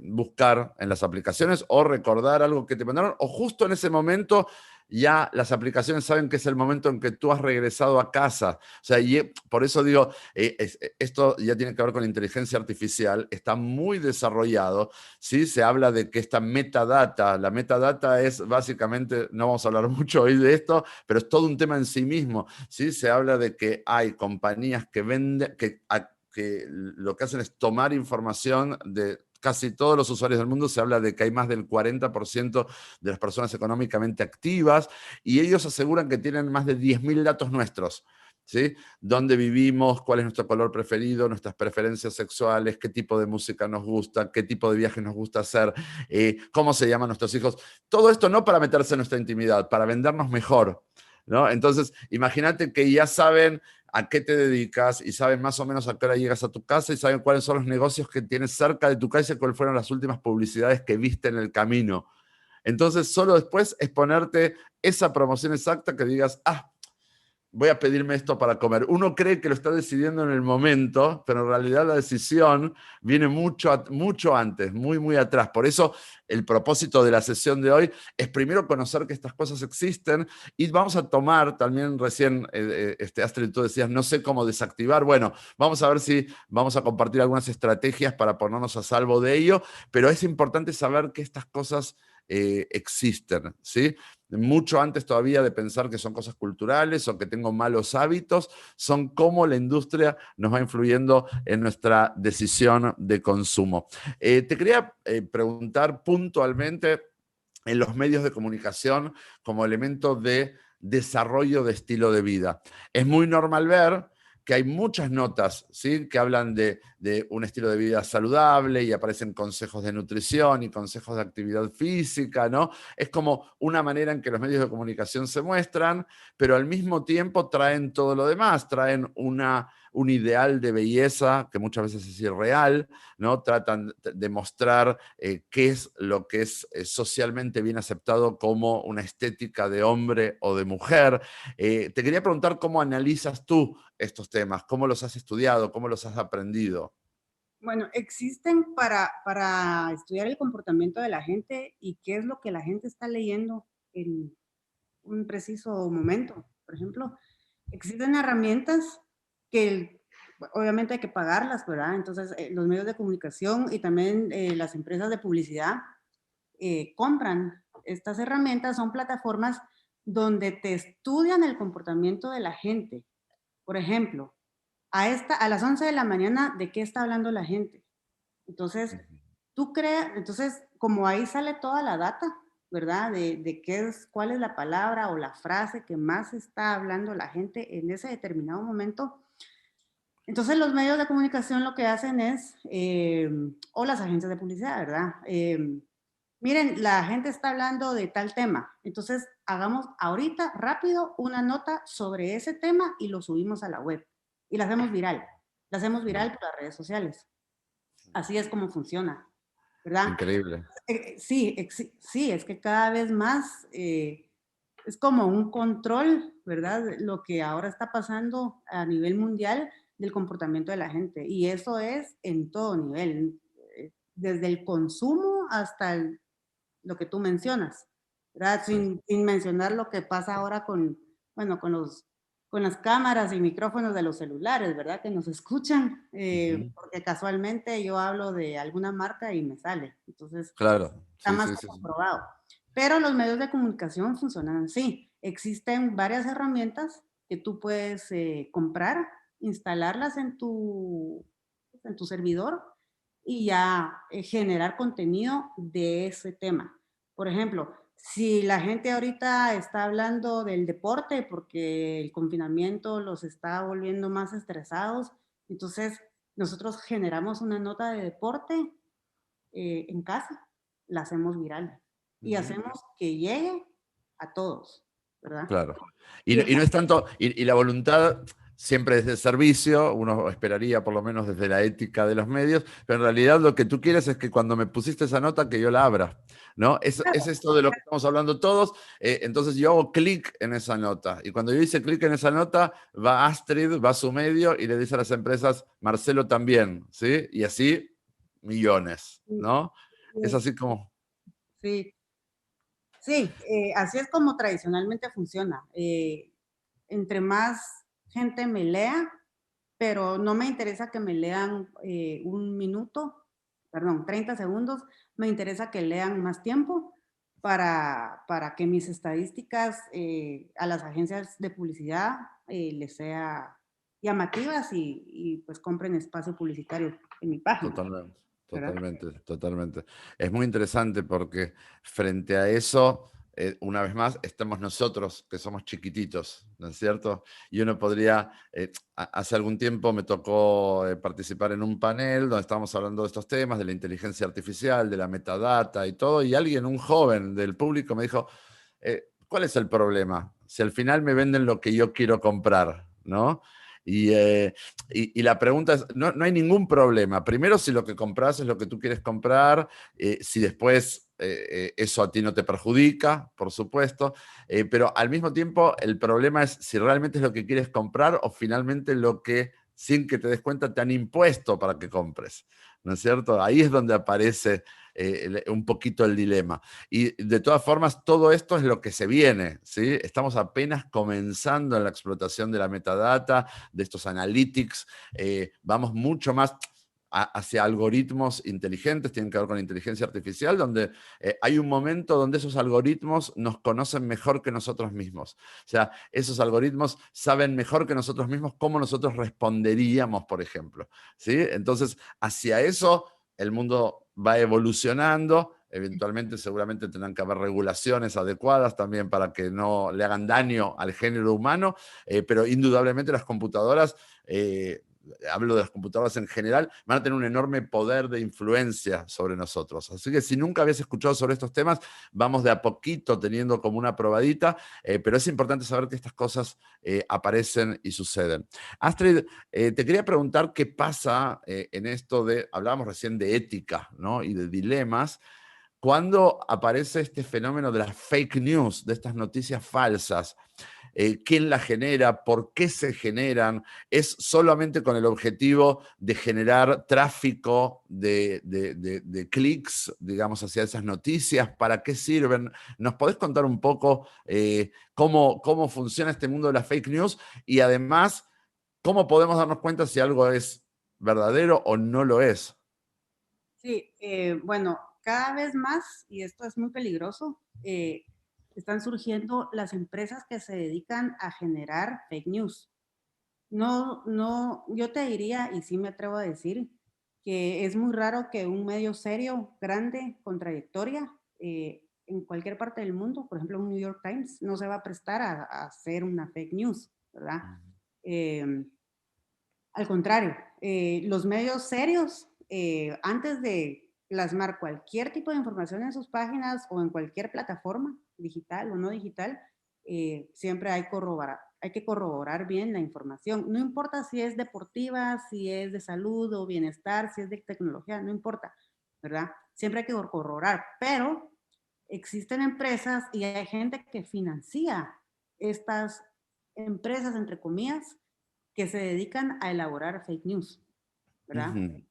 Speaker 1: buscar en las aplicaciones o recordar algo que te mandaron, o justo en ese momento ya las aplicaciones saben que es el momento en que tú has regresado a casa. O sea, y por eso digo, esto ya tiene que ver con la inteligencia artificial, está muy desarrollado, ¿sí? Se habla de que esta metadata, la metadata es básicamente, no vamos a hablar mucho hoy de esto, pero es todo un tema en sí mismo, ¿sí? Se habla de que hay compañías que venden, que lo que hacen es tomar información de casi todos los usuarios del mundo. Se habla de que hay más del 40% de las personas económicamente activas y ellos aseguran que tienen más de 10.000 datos nuestros. ¿Sí? Dónde vivimos, cuál es nuestro color preferido, nuestras preferencias sexuales, qué tipo de música nos gusta, qué tipo de viajes nos gusta hacer, cómo se llaman nuestros hijos. Todo esto no para meterse en nuestra intimidad, para vendernos mejor, ¿no? Entonces, imagínate que ya saben a qué te dedicas y saben más o menos a qué hora llegas a tu casa y saben cuáles son los negocios que tienes cerca de tu casa y cuáles fueron las últimas publicidades que viste en el camino. Entonces, solo después es ponerte esa promoción exacta que digas, ah, voy a pedirme esto para comer. Uno cree que lo está decidiendo en el momento, pero en realidad la decisión viene mucho antes, muy, muy atrás. Por eso el propósito de la sesión de hoy es primero conocer que estas cosas existen y vamos a tomar también recién, Astrid, tú decías, no sé cómo desactivar. Bueno, vamos a ver si vamos a compartir algunas estrategias para ponernos a salvo de ello, pero es importante saber que estas cosas existen, ¿sí? Mucho antes todavía de pensar que son cosas culturales o que tengo malos hábitos, son cómo la industria nos va influyendo en nuestra decisión de consumo. Te quería preguntar puntualmente en los medios de comunicación como elemento de desarrollo de estilo de vida. Es muy normal ver que hay muchas notas, ¿sí? Que hablan de un estilo de vida saludable y aparecen consejos de nutrición y consejos de actividad física, ¿no? Es como una manera en que los medios de comunicación se muestran, pero al mismo tiempo traen todo lo demás, traen un ideal de belleza que muchas veces es irreal, ¿no? Tratan de mostrar qué es lo que es socialmente bien aceptado como una estética de hombre o de mujer. Te quería preguntar cómo analizas tú estos temas, cómo los has estudiado, cómo los has aprendido.
Speaker 2: Bueno, existen para estudiar el comportamiento de la gente y qué es lo que la gente está leyendo en un preciso momento. Por ejemplo, existen herramientas que obviamente hay que pagarlas, ¿verdad? Entonces, los medios de comunicación y también las empresas de publicidad compran estas herramientas, son plataformas donde te estudian el comportamiento de la gente. Por ejemplo, a las 11 de la mañana, ¿de qué está hablando la gente? Entonces, entonces, como ahí sale toda la data, ¿verdad? De qué es, cuál es la palabra o la frase que más está hablando la gente en ese determinado momento. Entonces, los medios de comunicación lo que hacen es, o las agencias de publicidad, ¿verdad? Miren, la gente está hablando de tal tema, entonces hagamos ahorita rápido una nota sobre ese tema y lo subimos a la web y la hacemos viral por las redes sociales. Así es como funciona, ¿verdad?
Speaker 1: Increíble.
Speaker 2: Sí, es que cada vez más es como un control, ¿verdad? Lo que ahora está pasando a nivel mundial del comportamiento de la gente. Y eso es en todo nivel, desde el consumo hasta lo que tú mencionas, ¿verdad?
Speaker 1: Sí.
Speaker 2: Sin mencionar lo que pasa ahora con, bueno, con las cámaras y micrófonos de los celulares, ¿verdad? Que nos escuchan,
Speaker 1: Ujú.
Speaker 2: porque casualmente yo hablo de alguna marca y me sale. Entonces,
Speaker 1: Claro,
Speaker 2: está
Speaker 1: sí,
Speaker 2: más
Speaker 1: sí,
Speaker 2: que
Speaker 1: sí, sí.
Speaker 2: comprobado. Pero los medios de comunicación funcionan así. Existen varias herramientas que tú puedes comprar, instalarlas en tu servidor y ya generar contenido de ese tema. Por ejemplo, si la gente ahorita está hablando del deporte porque el confinamiento los está volviendo más estresados, entonces nosotros generamos una nota de deporte en casa, la hacemos viral y
Speaker 1: Ujú.
Speaker 2: hacemos que llegue a todos, ¿verdad?
Speaker 1: Claro.
Speaker 2: Y
Speaker 1: Y no es tanto, y la voluntad siempre es de servicio, uno esperaría por lo menos desde la ética de los medios, pero en realidad lo que tú quieres es que cuando me pusiste esa nota que yo la abra, ¿no? Es esto de lo que estamos hablando todos, entonces yo hago clic en esa nota, y cuando yo hice clic en esa nota, va Astrid, va a su medio y le dice a las empresas, Marcelo también, ¿sí? Y así millones, ¿no? Es así como...
Speaker 2: sí, sí, así es como tradicionalmente funciona. Entre más gente me lea, pero no me interesa que me lean un minuto, perdón, 30 segundos, me interesa que lean más tiempo para que mis estadísticas a las agencias de publicidad les sea llamativas y pues compren espacio publicitario en mi página,
Speaker 1: Totalmente,
Speaker 2: ¿verdad?
Speaker 1: totalmente, totalmente. Es muy interesante porque frente a eso, una vez más, estamos nosotros, que somos chiquititos, ¿no es cierto? Y uno podría, hace algún tiempo me tocó participar en un panel donde estábamos hablando de estos temas, de la inteligencia artificial, de la metadata y todo, y alguien, un joven del público, me dijo, ¿cuál es el problema? Si al final me venden lo que yo quiero comprar, ¿no? Y, y la pregunta es, no, no hay ningún problema. Primero, si lo que compras es lo que tú quieres comprar, si después eso a ti no te perjudica, por supuesto, pero al mismo tiempo el problema es si realmente es lo que quieres comprar o finalmente lo que, sin que te des cuenta, te han impuesto para que compres, ¿no es cierto? Ahí es donde aparece un poquito el dilema. Y de todas formas, todo esto es lo que se viene, ¿sí? Estamos apenas comenzando en la explotación de la metadata, de estos analytics, vamos mucho más hacia algoritmos inteligentes, tienen que ver con inteligencia artificial, donde hay un momento donde esos algoritmos nos conocen mejor que nosotros mismos. O sea, esos algoritmos saben mejor que nosotros mismos cómo nosotros responderíamos, por ejemplo. ¿Sí? Entonces, hacia eso el mundo va evolucionando. Eventualmente seguramente tendrán que haber regulaciones adecuadas también para que no le hagan daño al género humano, pero indudablemente las computadoras, hablo de las computadoras en general, van a tener un enorme poder de influencia sobre nosotros. Así que si nunca habías escuchado sobre estos temas, vamos de a poquito teniendo como una probadita, pero es importante saber que estas cosas aparecen y suceden. Astrid, te quería preguntar qué pasa en esto de, hablábamos recién de ética, ¿no? Y de dilemas. ¿Cuándo aparece este fenómeno de las fake news, de estas noticias falsas? ¿Quién las genera? ¿Por qué se generan? ¿Es solamente con el objetivo de generar tráfico de clics, digamos, hacia esas noticias? ¿Para qué sirven? ¿Nos podés contar un poco cómo funciona este mundo de las fake news? Y además, ¿cómo podemos darnos cuenta si algo es verdadero o no lo es?
Speaker 2: Sí, bueno, cada vez más, y esto es muy peligroso, están surgiendo las empresas que se dedican a generar fake news. No, no, yo te diría, y sí me atrevo a decir, que es muy raro que un medio serio, grande, con trayectoria, en cualquier parte del mundo, por ejemplo, un New York Times, no se va a prestar a hacer una fake news, ¿verdad? Eh, Al contrario, los medios serios, antes de plasmar cualquier tipo de información en sus páginas o en cualquier plataforma, digital o no digital, siempre hay que corroborar bien la información. No importa si es deportiva, si es de salud o bienestar, si es de tecnología, no importa, ¿verdad? Siempre hay que corroborar, pero existen empresas y hay gente que financia estas empresas, entre comillas, que se dedican a elaborar fake news, ¿verdad?
Speaker 1: Ujú.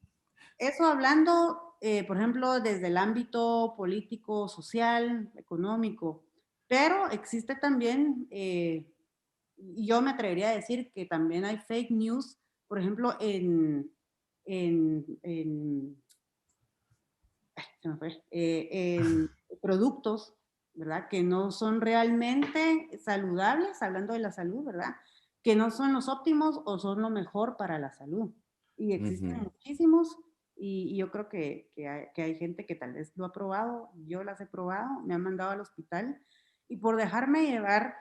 Speaker 2: Eso hablando, por ejemplo, desde el ámbito político, social, económico, pero existe también, yo me atrevería a decir que también hay fake news, por ejemplo, en se me fue, en productos, ¿verdad? Que no son realmente saludables, hablando de la salud, ¿verdad? Que no son los óptimos o son lo mejor para la salud. Y existen
Speaker 1: Ujú.
Speaker 2: muchísimos y yo creo que hay gente que tal vez lo ha probado, yo las he probado, me han mandado al hospital y por dejarme llevar,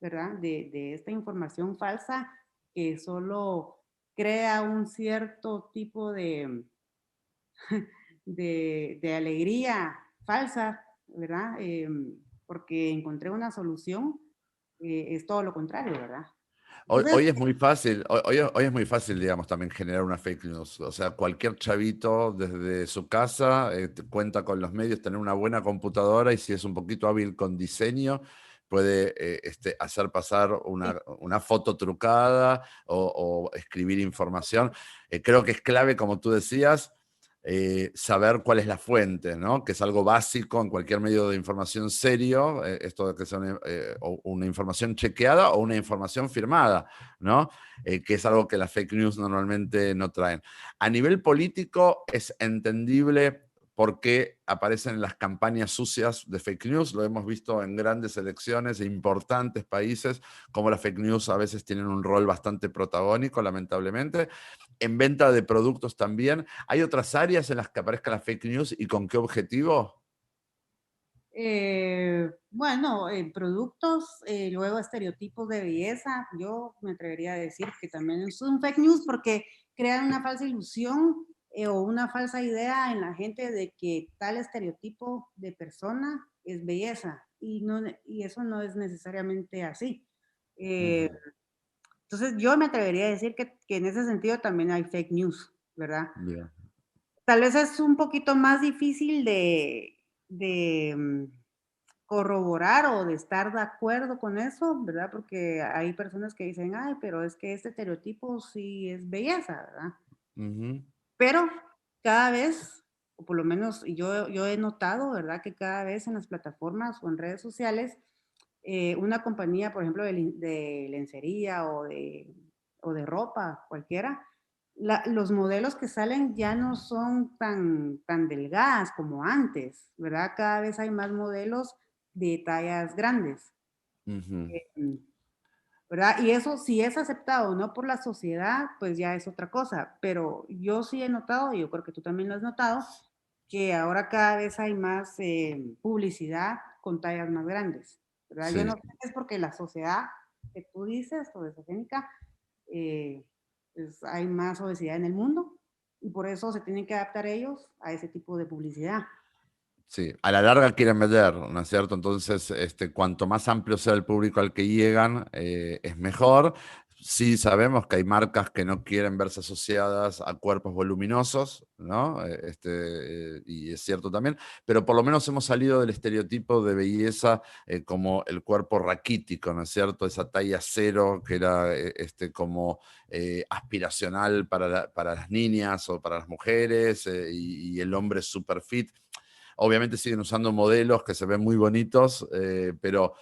Speaker 2: ¿verdad? De esta información falsa que solo crea un cierto tipo de alegría falsa, ¿verdad? Porque encontré una solución, es todo lo contrario, ¿verdad? Entonces,
Speaker 1: Hoy es muy fácil, hoy es muy fácil, digamos, también generar una fake news. O sea, cualquier chavito desde su casa cuenta con los medios, tener una buena computadora y si es un poquito hábil con diseño, puede hacer pasar una foto trucada o escribir información. Creo que es clave, como tú decías, saber cuál es la fuente, ¿no? Que es algo básico en cualquier medio de información serio, esto de que sea una información chequeada o una información firmada, ¿no? Que es algo que las fake news normalmente no traen. A nivel político es entendible por qué aparecen las campañas sucias de fake news. Lo hemos visto en grandes elecciones de importantes países, como las fake news a veces tienen un rol bastante protagónico, lamentablemente. En venta de productos también. ¿Hay otras áreas en las que aparezcan las fake news y con qué objetivo?
Speaker 2: bueno, productos, luego estereotipos de belleza, yo me atrevería a decir que también es un fake news porque crean una falsa ilusión o una falsa idea en la gente de que tal estereotipo de persona es belleza y, no, y eso no es necesariamente así. Eh,
Speaker 1: Ujú.
Speaker 2: entonces yo me atrevería a decir que en ese sentido también hay fake news, ¿verdad?
Speaker 1: Bien.
Speaker 2: Tal vez es un poquito más difícil de corroborar o de estar de acuerdo con eso, ¿verdad? Porque hay personas que dicen, ay, pero es que este estereotipo sí es belleza, ¿verdad?
Speaker 1: Ujú.
Speaker 2: Pero cada vez, o por lo menos yo he notado, ¿verdad? Que cada vez en las plataformas o en redes sociales, una compañía, por ejemplo, de lencería o de ropa, cualquiera, los modelos que salen ya no son tan delgadas como antes, ¿verdad? Cada vez hay más modelos de tallas grandes,
Speaker 1: Ujú.
Speaker 2: eh, ¿verdad? Y eso si es aceptado o no por la sociedad, pues ya es otra cosa, pero yo sí he notado, y yo creo que tú también lo has notado, que ahora cada vez hay más publicidad con tallas más grandes, ¿verdad? Yo no
Speaker 1: Sí.
Speaker 2: sé si es porque la sociedad que tú dices, obesogénica, eh, pues hay más obesidad en el mundo y por eso se tienen que adaptar ellos a ese tipo de publicidad.
Speaker 1: Sí, a la larga quieren vender, ¿no es cierto? Entonces, cuanto más amplio sea el público al que llegan, es mejor. Sí sabemos que hay marcas que no quieren verse asociadas a cuerpos voluminosos, ¿no? Y es cierto también, pero por lo menos hemos salido del estereotipo de belleza como el cuerpo raquítico, ¿no es cierto? Esa talla cero que era como aspiracional para las niñas o para las mujeres y el hombre super fit. Obviamente siguen usando modelos que se ven muy bonitos, pero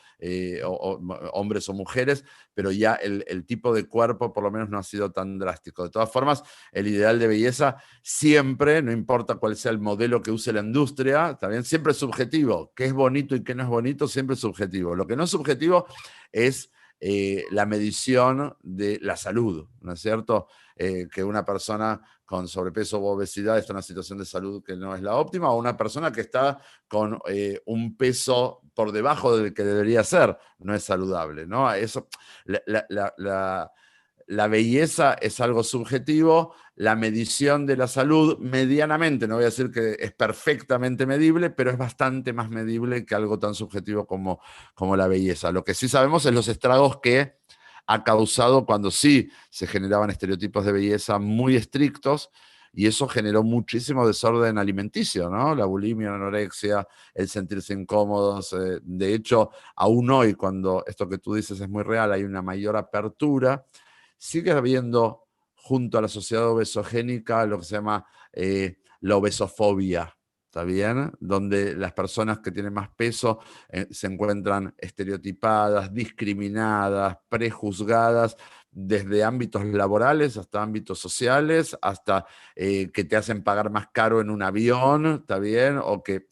Speaker 1: hombres o mujeres, pero ya el tipo de cuerpo por lo menos no ha sido tan drástico. De todas formas, el ideal de belleza siempre, no importa cuál sea el modelo que use la industria, también siempre es subjetivo. ¿Qué es bonito y qué no es bonito? Siempre es subjetivo. Lo que no es subjetivo es la medición de la salud, ¿no es cierto? Que una persona con sobrepeso o obesidad está en una situación de salud que no es la óptima, o una persona que está con un peso por debajo del que debería ser, no es saludable, ¿no? Eso, la, la, la, la belleza es algo subjetivo, la medición de la salud medianamente, no voy a decir que es perfectamente medible, pero es bastante más medible que algo tan subjetivo como la belleza. Lo que sí sabemos es los estragos que ha causado cuando sí se generaban estereotipos de belleza muy estrictos y eso generó muchísimo desorden alimenticio, ¿no? La bulimia, la anorexia, el sentirse incómodos. De hecho, aún hoy, cuando esto que tú dices es muy real, hay una mayor apertura. sigue habiendo junto a la sociedad obesogénica lo que se llama la obesofobia, ¿está bien? Donde las personas que tienen más peso se encuentran estereotipadas, discriminadas, prejuzgadas, desde ámbitos laborales hasta ámbitos sociales, hasta que te hacen pagar más caro en un avión, ¿está bien? O que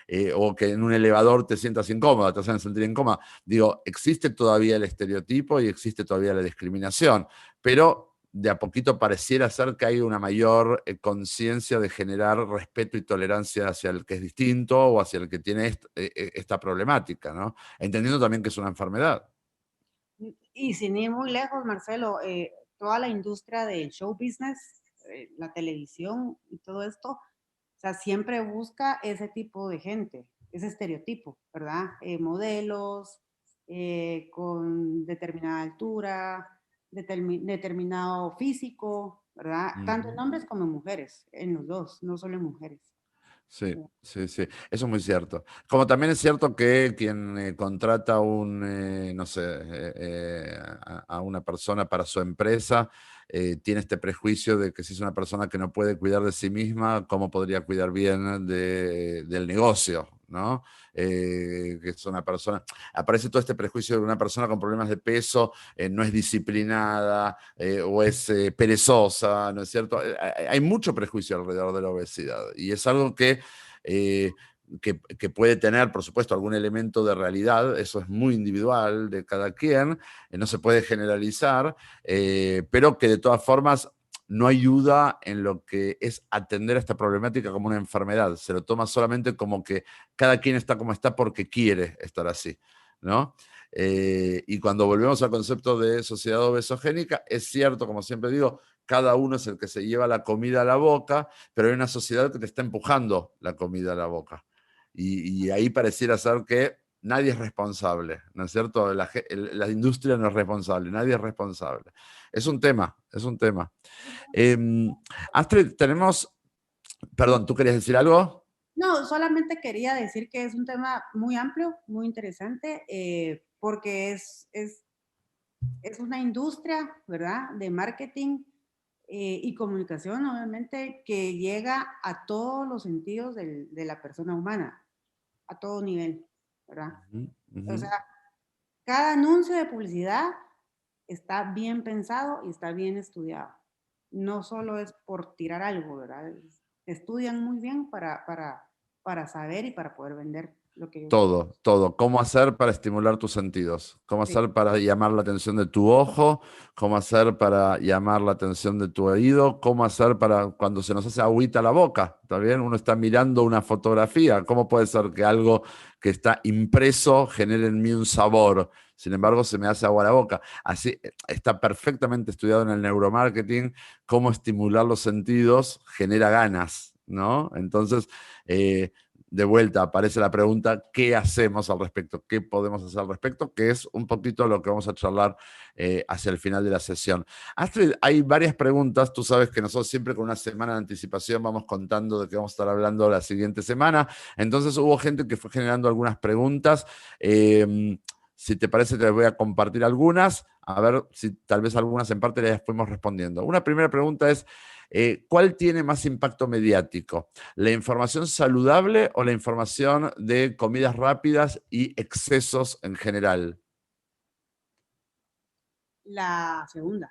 Speaker 1: en un elevador te sientas incómoda, te hacen sentir incómoda. Digo, existe todavía el estereotipo y existe todavía la discriminación, pero de a poquito pareciera ser que hay una mayor conciencia de generar respeto y tolerancia hacia el que es distinto o hacia el que tiene esta problemática, ¿no? Entendiendo también que es una enfermedad.
Speaker 2: Y sin ir muy lejos, Marcelo, toda la industria del show business, la televisión y todo esto, o sea, siempre busca ese tipo de gente, ese estereotipo, ¿verdad? Modelos con determinada altura, determinado físico, ¿verdad? Tanto en hombres como en mujeres, en los dos, no solo en mujeres.
Speaker 1: Sí, sí, sí, eso es muy cierto. Como también es cierto que quien contrata no sé, a una persona para su empresa, tiene este prejuicio de que si es una persona que no puede cuidar de sí misma, ¿cómo podría cuidar bien del negocio? ¿No? Que es una persona, aparece todo este prejuicio de una persona con problemas de peso, no es disciplinada o es perezosa, ¿no es cierto? Hay mucho prejuicio alrededor de la obesidad y es algo eh, que puede tener, por supuesto, algún elemento de realidad, eso es muy individual de cada quien, no se puede generalizar, pero que de todas formas no ayuda en lo que es atender a esta problemática como una enfermedad, se lo toma solamente como que cada quien está como está porque quiere estar así, ¿no? Y cuando volvemos al concepto de sociedad obesogénica, es cierto, como siempre digo, cada uno es el que se lleva la comida a la boca, pero hay una sociedad que te está empujando la comida a la boca. Y ahí pareciera ser que nadie es responsable, ¿no es cierto? La industria no es responsable, nadie es responsable. Es un tema, es un tema. Eh, Astrid, tenemos,
Speaker 2: Sí.
Speaker 1: perdón, ¿tú querías decir algo?
Speaker 2: No, solamente quería decir que es un tema muy amplio, muy interesante, porque es una industria, ¿verdad?, de marketing y comunicación, obviamente, que llega a todos los sentidos de la persona humana, a todo nivel, ¿verdad?
Speaker 1: Uh
Speaker 2: O
Speaker 1: -huh.
Speaker 2: sea, cada anuncio de publicidad está bien pensado y está bien estudiado. No solo es por tirar algo, ¿verdad? Estudian muy bien para saber y para poder vender lo que ellos quieren.
Speaker 1: Todo, todo. ¿Cómo hacer para estimular tus sentidos? ¿Cómo
Speaker 2: Sí,
Speaker 1: hacer para llamar la atención de tu ojo? ¿Cómo hacer para llamar la atención de tu oído? ¿Cómo hacer para cuando se nos hace agüita la boca? ¿Está bien? Uno está mirando una fotografía. ¿Cómo puede ser que algo que está impreso genere en mí un sabor? Sin embargo, se me hace agua la boca. Así está perfectamente estudiado en el neuromarketing cómo estimular los sentidos genera ganas, ¿no? Entonces, de vuelta aparece la pregunta, ¿qué hacemos al respecto? ¿Qué podemos hacer al respecto? Que es un poquito lo que vamos a charlar hacia el final de la sesión. Astrid, hay varias preguntas. Tú sabes que nosotros siempre con una semana de anticipación vamos contando de qué vamos a estar hablando la siguiente semana. Entonces hubo gente que fue generando algunas preguntas. Si te parece, te voy a compartir algunas, a ver si tal vez algunas en parte las fuimos respondiendo. Una primera pregunta es, ¿cuál tiene más impacto mediático? ¿La información saludable o la información de comidas rápidas y excesos en general?
Speaker 2: la segunda,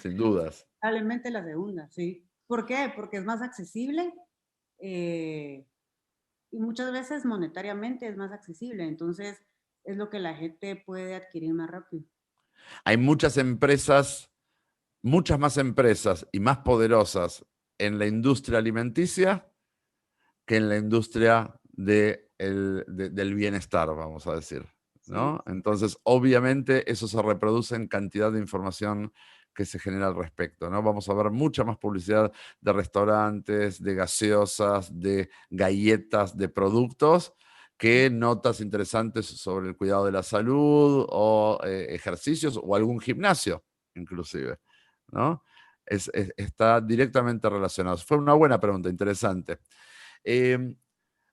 Speaker 1: Sin dudas.
Speaker 2: probablemente la segunda, sí. ¿Por qué? Porque es más accesible eh, y muchas veces monetariamente es más accesible. Entonces, es lo que la gente puede adquirir más rápido.
Speaker 1: Hay muchas empresas, muchas más empresas y más poderosas en la industria alimenticia que en la industria del bienestar, vamos a decir,
Speaker 2: Sí,
Speaker 1: ¿no? Entonces, obviamente, eso se reproduce en cantidad de información que se genera al respecto, ¿no? Vamos a ver mucha más publicidad de restaurantes, de gaseosas, de galletas, de productos, que notas interesantes sobre el cuidado de la salud o ejercicios o algún gimnasio, inclusive, ¿no? Está directamente relacionado. Fue una buena pregunta, interesante. Eh,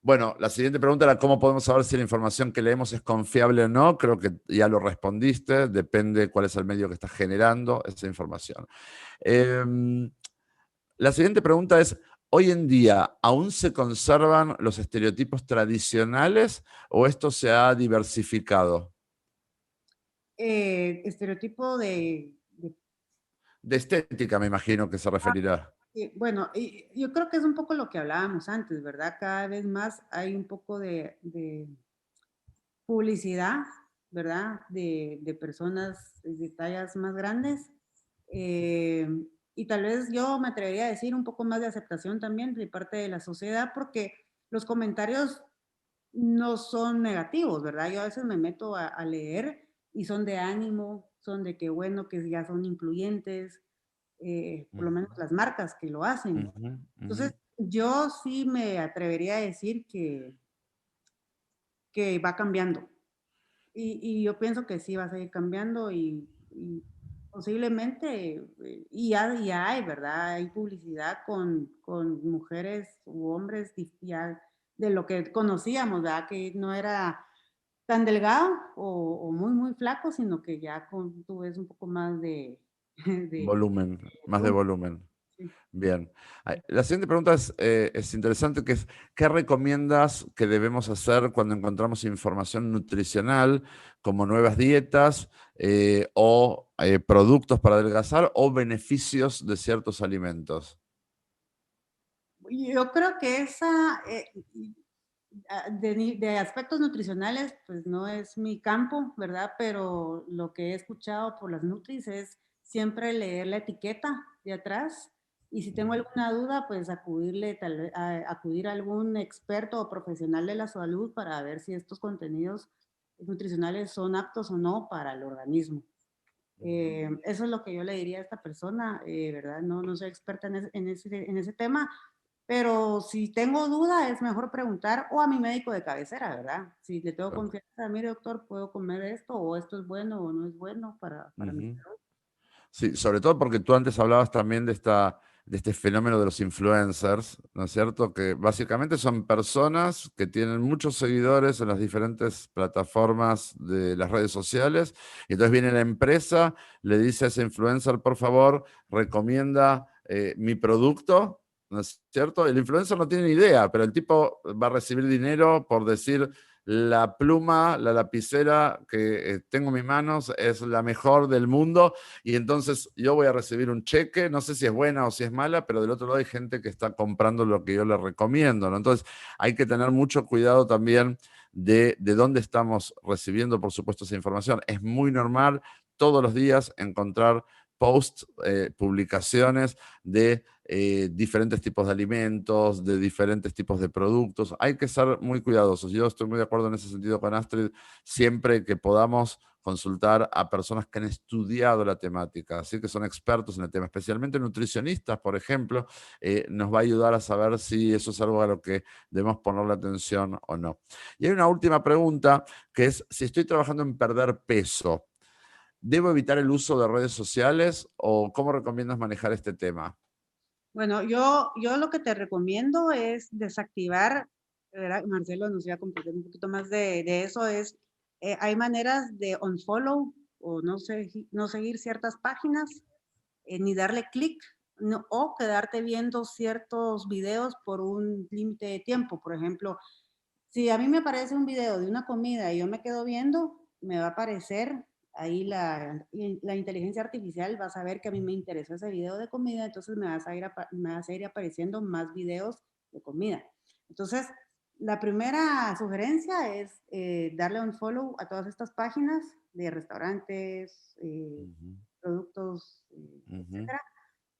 Speaker 1: Bueno, la siguiente pregunta era cómo podemos saber si la información que leemos es confiable o no. Creo que ya lo respondiste. Depende cuál es el medio que estás generando esa información. La siguiente pregunta es, ¿hoy en día aún se conservan los estereotipos tradicionales o esto se ha diversificado?
Speaker 2: Estereotipo
Speaker 1: De estética, me imagino que se referirá.
Speaker 2: bueno, yo creo que es un poco lo que hablábamos antes, ¿verdad? Cada vez más hay un poco de publicidad, ¿verdad? De personas de tallas más grandes. eh, y tal vez yo me atrevería a decir un poco más de aceptación también de parte de la sociedad, porque los comentarios no son negativos, ¿verdad? Yo a veces me meto a leer y son de ánimo, son de que bueno, que ya son incluyentes, por lo menos las marcas que lo hacen.
Speaker 1: Ujú, ujú.
Speaker 2: Entonces, yo sí me atrevería a decir que va cambiando. Y yo pienso que sí va a seguir cambiando y posiblemente, y ya hay, ¿verdad? Hay publicidad con mujeres u hombres ya de lo que conocíamos, ¿verdad? Que no era tan delgado o muy, muy flaco, sino que ya tú ves un poco más de
Speaker 1: Volumen, más de
Speaker 2: volumen,
Speaker 1: volumen.
Speaker 2: sí.
Speaker 1: Bien. La siguiente pregunta es interesante, que es, ¿qué recomiendas que debemos hacer cuando encontramos información nutricional como nuevas dietas o productos para adelgazar o beneficios de ciertos alimentos?
Speaker 2: Yo creo que esa, de aspectos nutricionales, pues no es mi campo, ¿verdad? Pero lo que he escuchado por las Nutris es siempre leer la etiqueta de atrás y si tengo alguna duda, pues acudir a algún experto o profesional de la salud para ver si estos contenidos nutricionales son aptos o no para el organismo. Eso es lo que yo le diría a esta persona, ¿verdad? No soy experta en ese tema, pero si tengo duda es mejor preguntar o a mi médico de cabecera, ¿verdad? Si le tengo confianza, mire doctor, ¿puedo comer esto? O esto es bueno o no es bueno para mi
Speaker 1: Ujú.
Speaker 2: salud.
Speaker 1: Sí, sobre todo porque tú antes hablabas también de este fenómeno de los influencers, ¿no es cierto? Que básicamente son personas que tienen muchos seguidores en las diferentes plataformas de las redes sociales, y entonces viene la empresa, le dice a ese influencer, por favor, recomienda mi producto, ¿no es cierto? El influencer no tiene ni idea, pero el tipo va a recibir dinero por decir la pluma, la lapicera que tengo en mis manos es la mejor del mundo y entonces yo voy a recibir un cheque, no sé si es buena o si es mala, pero del otro lado hay gente que está comprando lo que yo le recomiendo, ¿no? Entonces hay que tener mucho cuidado también de dónde estamos recibiendo, por supuesto, esa información. Es muy normal todos los días encontrar posts, publicaciones de diferentes tipos de alimentos, de diferentes tipos de productos. Hay que ser muy cuidadosos. Yo estoy muy de acuerdo en ese sentido con Astrid, siempre que podamos consultar a personas que han estudiado la temática, así que son expertos en el tema, especialmente nutricionistas, por ejemplo, nos va a ayudar a saber si eso es algo a lo que debemos ponerle atención o no. Y hay una última pregunta, que es si estoy trabajando en perder peso, ¿debo evitar el uso de redes sociales o cómo recomiendas manejar este tema?
Speaker 2: Bueno, yo lo que te recomiendo es desactivar, ¿verdad? Marcelo nos iba a compartir un poquito más de eso, hay maneras de unfollow o no seguir ciertas páginas, ni darle clic, o quedarte viendo ciertos videos por un límite de tiempo. Por ejemplo, si a mí me aparece un video de una comida y yo me quedo viendo, me va a aparecer ahí la inteligencia artificial va a saber que a mí me interesa ese video de comida, entonces me vas a ir apareciendo más videos de comida. Entonces, la primera sugerencia es darle un follow a todas estas páginas de restaurantes,
Speaker 1: Ujú,
Speaker 2: productos,
Speaker 1: ujú.
Speaker 2: etcétera.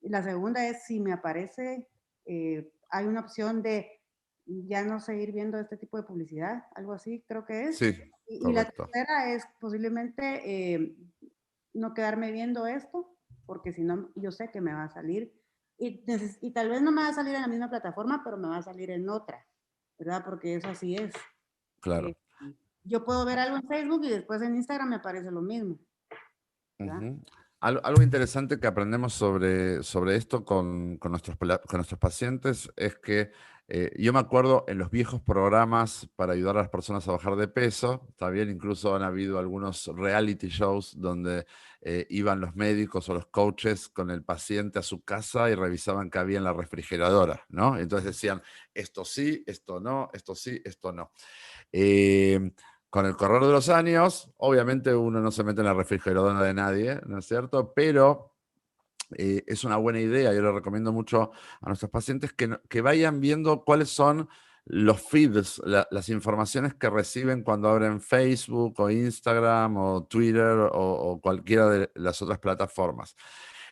Speaker 2: Y la segunda es si me aparece, hay una opción de ya no seguir viendo este tipo de publicidad, algo así creo que es.
Speaker 1: Sí,
Speaker 2: Y la
Speaker 1: correcto.
Speaker 2: tercera es posiblemente no quedarme viendo esto, porque si no, yo sé que me va a salir. Y tal vez no me va a salir en la misma plataforma, pero me va a salir en otra, ¿verdad? Porque eso así es. Eh,
Speaker 1: Claro.
Speaker 2: yo puedo ver algo en Facebook y después en Instagram me aparece lo mismo, ¿verdad?
Speaker 1: Ujú. Algo interesante que aprendemos sobre esto con nuestros pacientes es que yo me acuerdo en los viejos programas para ayudar a las personas a bajar de peso, está bien, incluso han habido algunos reality shows donde iban los médicos o los coaches con el paciente a su casa y revisaban qué había en la refrigeradora, ¿no? Entonces decían, esto sí, esto no, esto sí, esto no. Eh, con el correr de los años, obviamente uno no se mete en la refrigeradora de nadie, ¿no es cierto? Pero es una buena idea, yo le recomiendo mucho a nuestros pacientes que vayan viendo cuáles son los feeds, las informaciones que reciben cuando abren Facebook o Instagram o Twitter o cualquiera de las otras plataformas.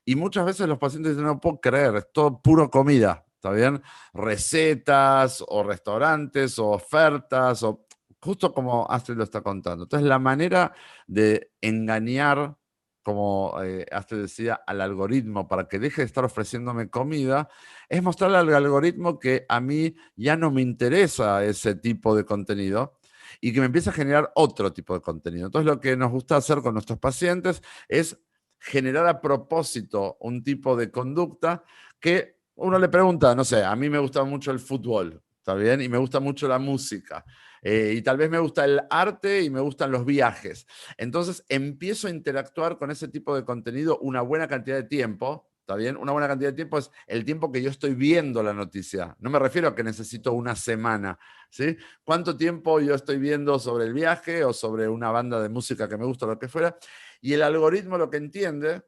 Speaker 1: Y muchas veces los pacientes dicen, no puedo creer, es todo puro comida, ¿está bien? Recetas o restaurantes o ofertas, o justo como Astrid lo está contando. Entonces, la manera de engañar, como Astrid decía, al algoritmo para que deje de estar ofreciéndome comida, es mostrarle al algoritmo que a mí ya no me interesa ese tipo de contenido y que me empieza a generar otro tipo de contenido. Entonces, lo que nos gusta hacer con nuestros pacientes es generar a propósito un tipo de conducta que uno le pregunta, no sé, a mí me gusta mucho el fútbol, ¿está bien? Y me gusta mucho la música. Y tal vez me gusta el arte y me gustan los viajes. Entonces empiezo a interactuar con ese tipo de contenido una buena cantidad de tiempo. ¿Está bien? Una buena cantidad de tiempo es el tiempo que yo estoy viendo la noticia. No me refiero a que necesito una semana, ¿sí? ¿Cuánto tiempo yo estoy viendo sobre el viaje o sobre una banda de música que me gusta o lo que fuera? Y el algoritmo lo que entiende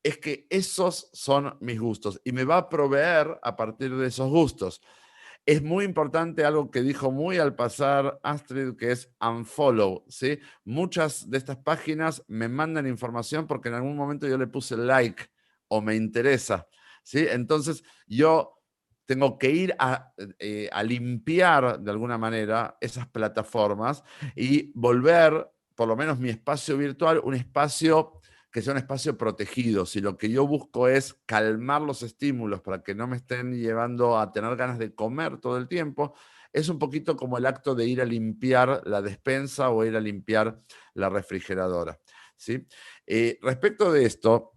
Speaker 1: es que esos son mis gustos y me va a proveer a partir de esos gustos. Es muy importante algo que dijo muy al pasar Astrid, que es unfollow, ¿sí? Muchas de estas páginas me mandan información porque en algún momento yo le puse like o me interesa, ¿sí? Entonces yo tengo que ir a limpiar de alguna manera esas plataformas y volver, por lo menos mi espacio virtual, un espacio que sea un espacio protegido. Si lo que yo busco es calmar los estímulos para que no me estén llevando a tener ganas de comer todo el tiempo, es un poquito como el acto de ir a limpiar la despensa o ir a limpiar la refrigeradora, ¿sí? Respecto de esto,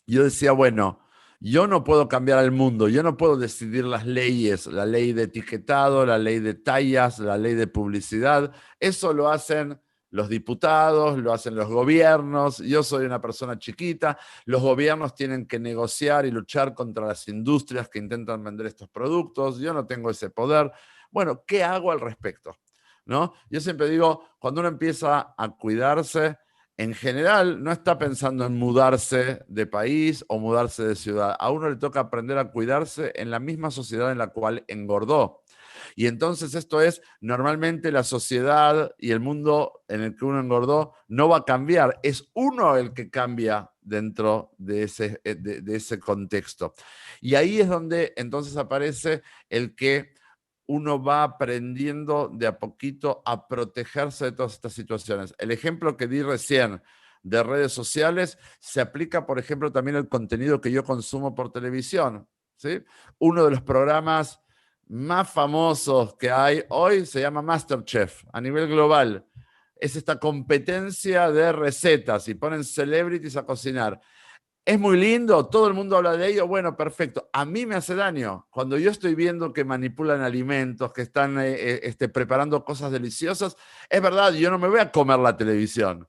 Speaker 1: yo decía, bueno, yo no puedo cambiar el mundo, yo no puedo decidir las leyes, la ley de etiquetado, la ley de tallas, la ley de publicidad, eso lo hacen los diputados, lo hacen los gobiernos, yo soy una persona chiquita, los gobiernos tienen que negociar y luchar contra las industrias que intentan vender estos productos, yo no tengo ese poder. Bueno, ¿qué hago al respecto? ¿No? Yo siempre digo, cuando uno empieza a cuidarse, en general no está pensando en mudarse de país o mudarse de ciudad. A uno le toca aprender a cuidarse en la misma sociedad en la cual engordó. Y entonces esto es, normalmente la sociedad y el mundo en el que uno engordó no va a cambiar, es uno el que cambia dentro de ese contexto. Y ahí es donde entonces aparece el que uno va aprendiendo de a poquito a protegerse de todas estas situaciones. El ejemplo que di recién de redes sociales se aplica, por ejemplo, también al contenido que yo consumo por televisión, ¿sí? Uno de los programas más famosos que hay hoy se llama MasterChef a nivel global. Es esta competencia de recetas y ponen celebrities a cocinar. Es muy lindo, todo el mundo habla de ello, bueno, perfecto. A mí me hace daño. Cuando yo estoy viendo que manipulan alimentos, que están preparando cosas deliciosas, es verdad, yo no me voy a comer la televisión,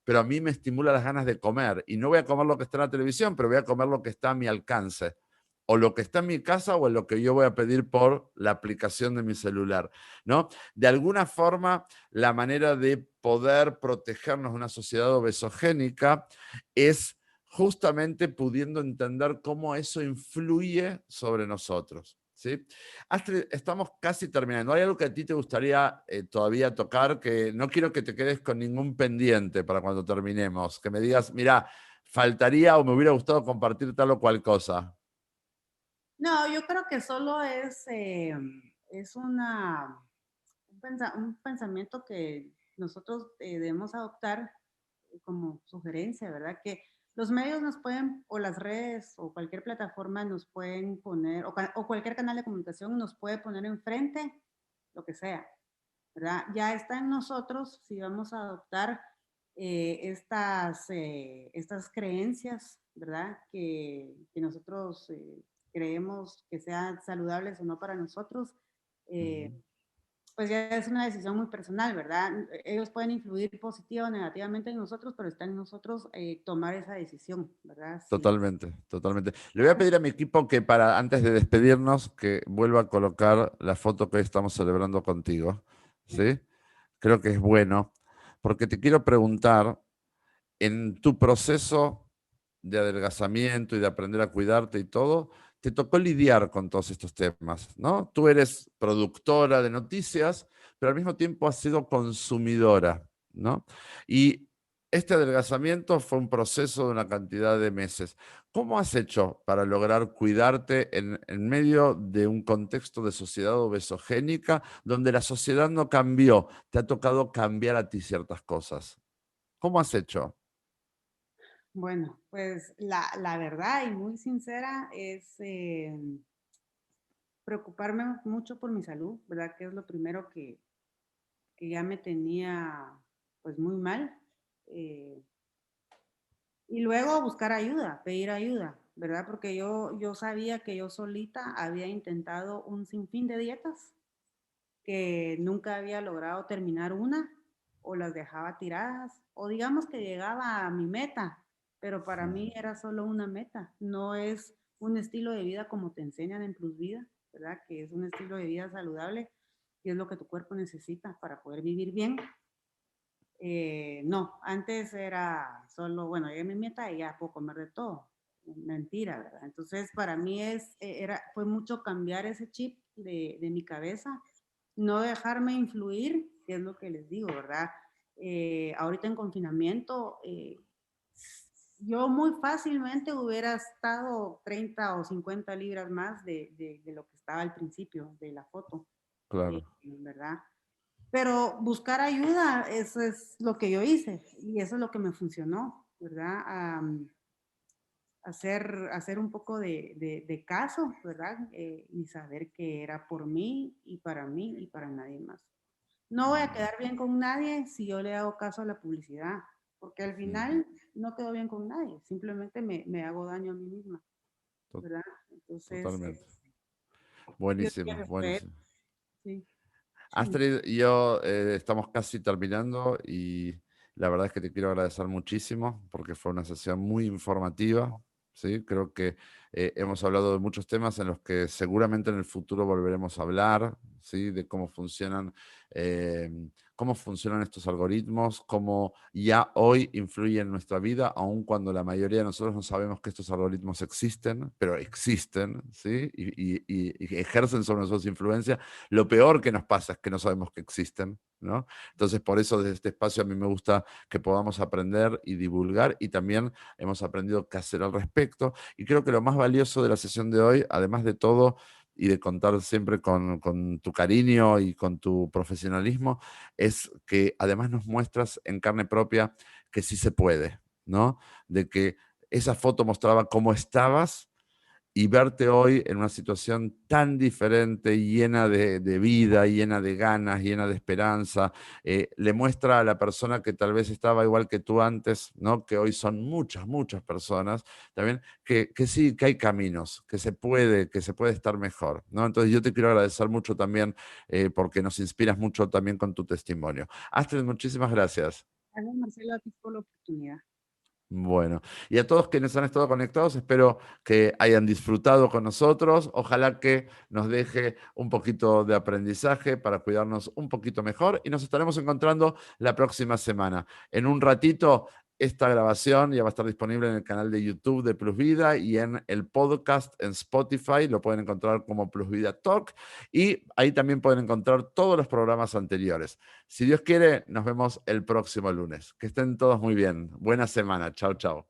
Speaker 1: pero a mí me estimula las ganas de comer. Y no voy a comer lo que está en la televisión, pero voy a comer lo que está a mi alcance. O lo que está en mi casa o en lo que yo voy a pedir por la aplicación de mi celular, ¿no? De alguna forma, la manera de poder protegernos de una sociedad obesogénica es justamente pudiendo entender cómo eso influye sobre nosotros, ¿sí? Astrid, estamos casi terminando. ¿Hay algo que a ti te gustaría todavía tocar? Que no quiero que te quedes con ningún pendiente para cuando terminemos. Que me digas, mira, faltaría o me hubiera gustado compartir tal o cual cosa.
Speaker 2: No, yo creo que solo es un pensamiento que nosotros debemos adoptar como sugerencia, ¿verdad? Que los medios nos pueden, o las redes, o cualquier plataforma nos pueden poner, o cualquier canal de comunicación nos puede poner enfrente lo que sea, ¿verdad? Ya está en nosotros si vamos a adoptar estas creencias, ¿verdad? Que nosotros creemos que sean saludables o no para nosotros, pues ya es una decisión muy personal, ¿verdad? Ellos pueden influir positiva o negativamente en nosotros, pero está en nosotros tomar esa decisión, ¿verdad? Sí.
Speaker 1: Totalmente, totalmente. Le voy a pedir a mi equipo que antes de despedirnos, que vuelva a colocar la foto que hoy estamos celebrando contigo, ¿sí? Creo que es bueno, porque te quiero preguntar, en tu proceso de adelgazamiento y de aprender a cuidarte y todo, te tocó lidiar con todos estos temas, ¿no? Tú eres productora de noticias, pero al mismo tiempo has sido consumidora, ¿no? Y este adelgazamiento fue un proceso de una cantidad de meses. ¿Cómo has hecho para lograr cuidarte en medio de un contexto de sociedad obesogénica donde la sociedad no cambió? Te ha tocado cambiar a ti ciertas cosas. ¿Cómo has hecho?
Speaker 2: Bueno, pues la verdad y muy sincera es preocuparme mucho por mi salud, ¿verdad? Que es lo primero que ya me tenía pues muy mal. Eh, y luego buscar ayuda, pedir ayuda, ¿verdad? Porque yo sabía que yo solita había intentado un sinfín de dietas que nunca había logrado terminar una o las dejaba tiradas o digamos que llegaba a mi meta, pero para mí era solo una meta, no es un estilo de vida como te enseñan en Plus Vida, ¿verdad? Que es un estilo de vida saludable y es lo que tu cuerpo necesita para poder vivir bien. No, antes era solo, bueno, llegué a mi meta y ya puedo comer de todo. Mentira, ¿verdad? Entonces, para mí fue mucho cambiar ese chip de mi cabeza, no dejarme influir, que es lo que les digo, ¿verdad? Ahorita en confinamiento, yo muy fácilmente hubiera estado 30 o 50 libras más de lo que estaba al principio de la foto,
Speaker 1: Claro.
Speaker 2: ¿verdad? Pero buscar ayuda, eso es lo que yo hice y eso es lo que me funcionó, ¿verdad? Hacer un poco de caso, ¿verdad? Y saber que era por mí y para nadie más. No voy a quedar bien con nadie si yo le hago caso a la publicidad, porque al final no quedo bien con nadie, simplemente me hago daño a mí misma,
Speaker 1: To-
Speaker 2: ¿verdad? Entonces,
Speaker 1: Totalmente.
Speaker 2: yo diría
Speaker 1: Buenísimo,
Speaker 2: que fue,
Speaker 1: buenísimo.
Speaker 2: sí, sí.
Speaker 1: Astrid y yo estamos casi terminando y la verdad es que te quiero agradecer muchísimo porque fue una sesión muy informativa, ¿sí? Creo que hemos hablado de muchos temas en los que seguramente en el futuro volveremos a hablar, ¿sí? De eh, cómo funcionan estos algoritmos, cómo ya hoy influyen en nuestra vida, aun cuando la mayoría de nosotros no sabemos que estos algoritmos existen, pero existen, ¿sí? Y ejercen sobre nosotros influencia. Lo peor que nos pasa es que no sabemos que existen, ¿no? Entonces, por eso desde este espacio a mí me gusta que podamos aprender y divulgar y también hemos aprendido qué hacer al respecto. Y creo que lo más valioso de la sesión de hoy, además de todo y de contar siempre con tu cariño y con tu profesionalismo, es que además nos muestras en carne propia que sí se puede, ¿no? De que esa foto mostraba cómo estabas y verte hoy en una situación tan diferente, llena de vida, llena de ganas, llena de esperanza, le muestra a la persona que tal vez estaba igual que tú antes, ¿no? Que hoy son muchas, muchas personas, también, que sí, que hay caminos, que se puede estar mejor, ¿no? Entonces yo te quiero agradecer mucho también porque nos inspiras mucho también con tu testimonio. Astrid, muchísimas gracias.
Speaker 2: Gracias, Marcelo, a ti por la oportunidad.
Speaker 1: Bueno, y a todos quienes han estado conectados, espero que hayan disfrutado con nosotros. Ojalá que nos deje un poquito de aprendizaje para cuidarnos un poquito mejor y nos estaremos encontrando la próxima semana. En un ratito, esta grabación ya va a estar disponible en el canal de YouTube de Plus Vida y en el podcast en Spotify. Lo pueden encontrar como Plus Vida Talk y ahí también pueden encontrar todos los programas anteriores. Si Dios quiere, nos vemos el próximo lunes. Que estén todos muy bien. Buena semana. Chao, chao.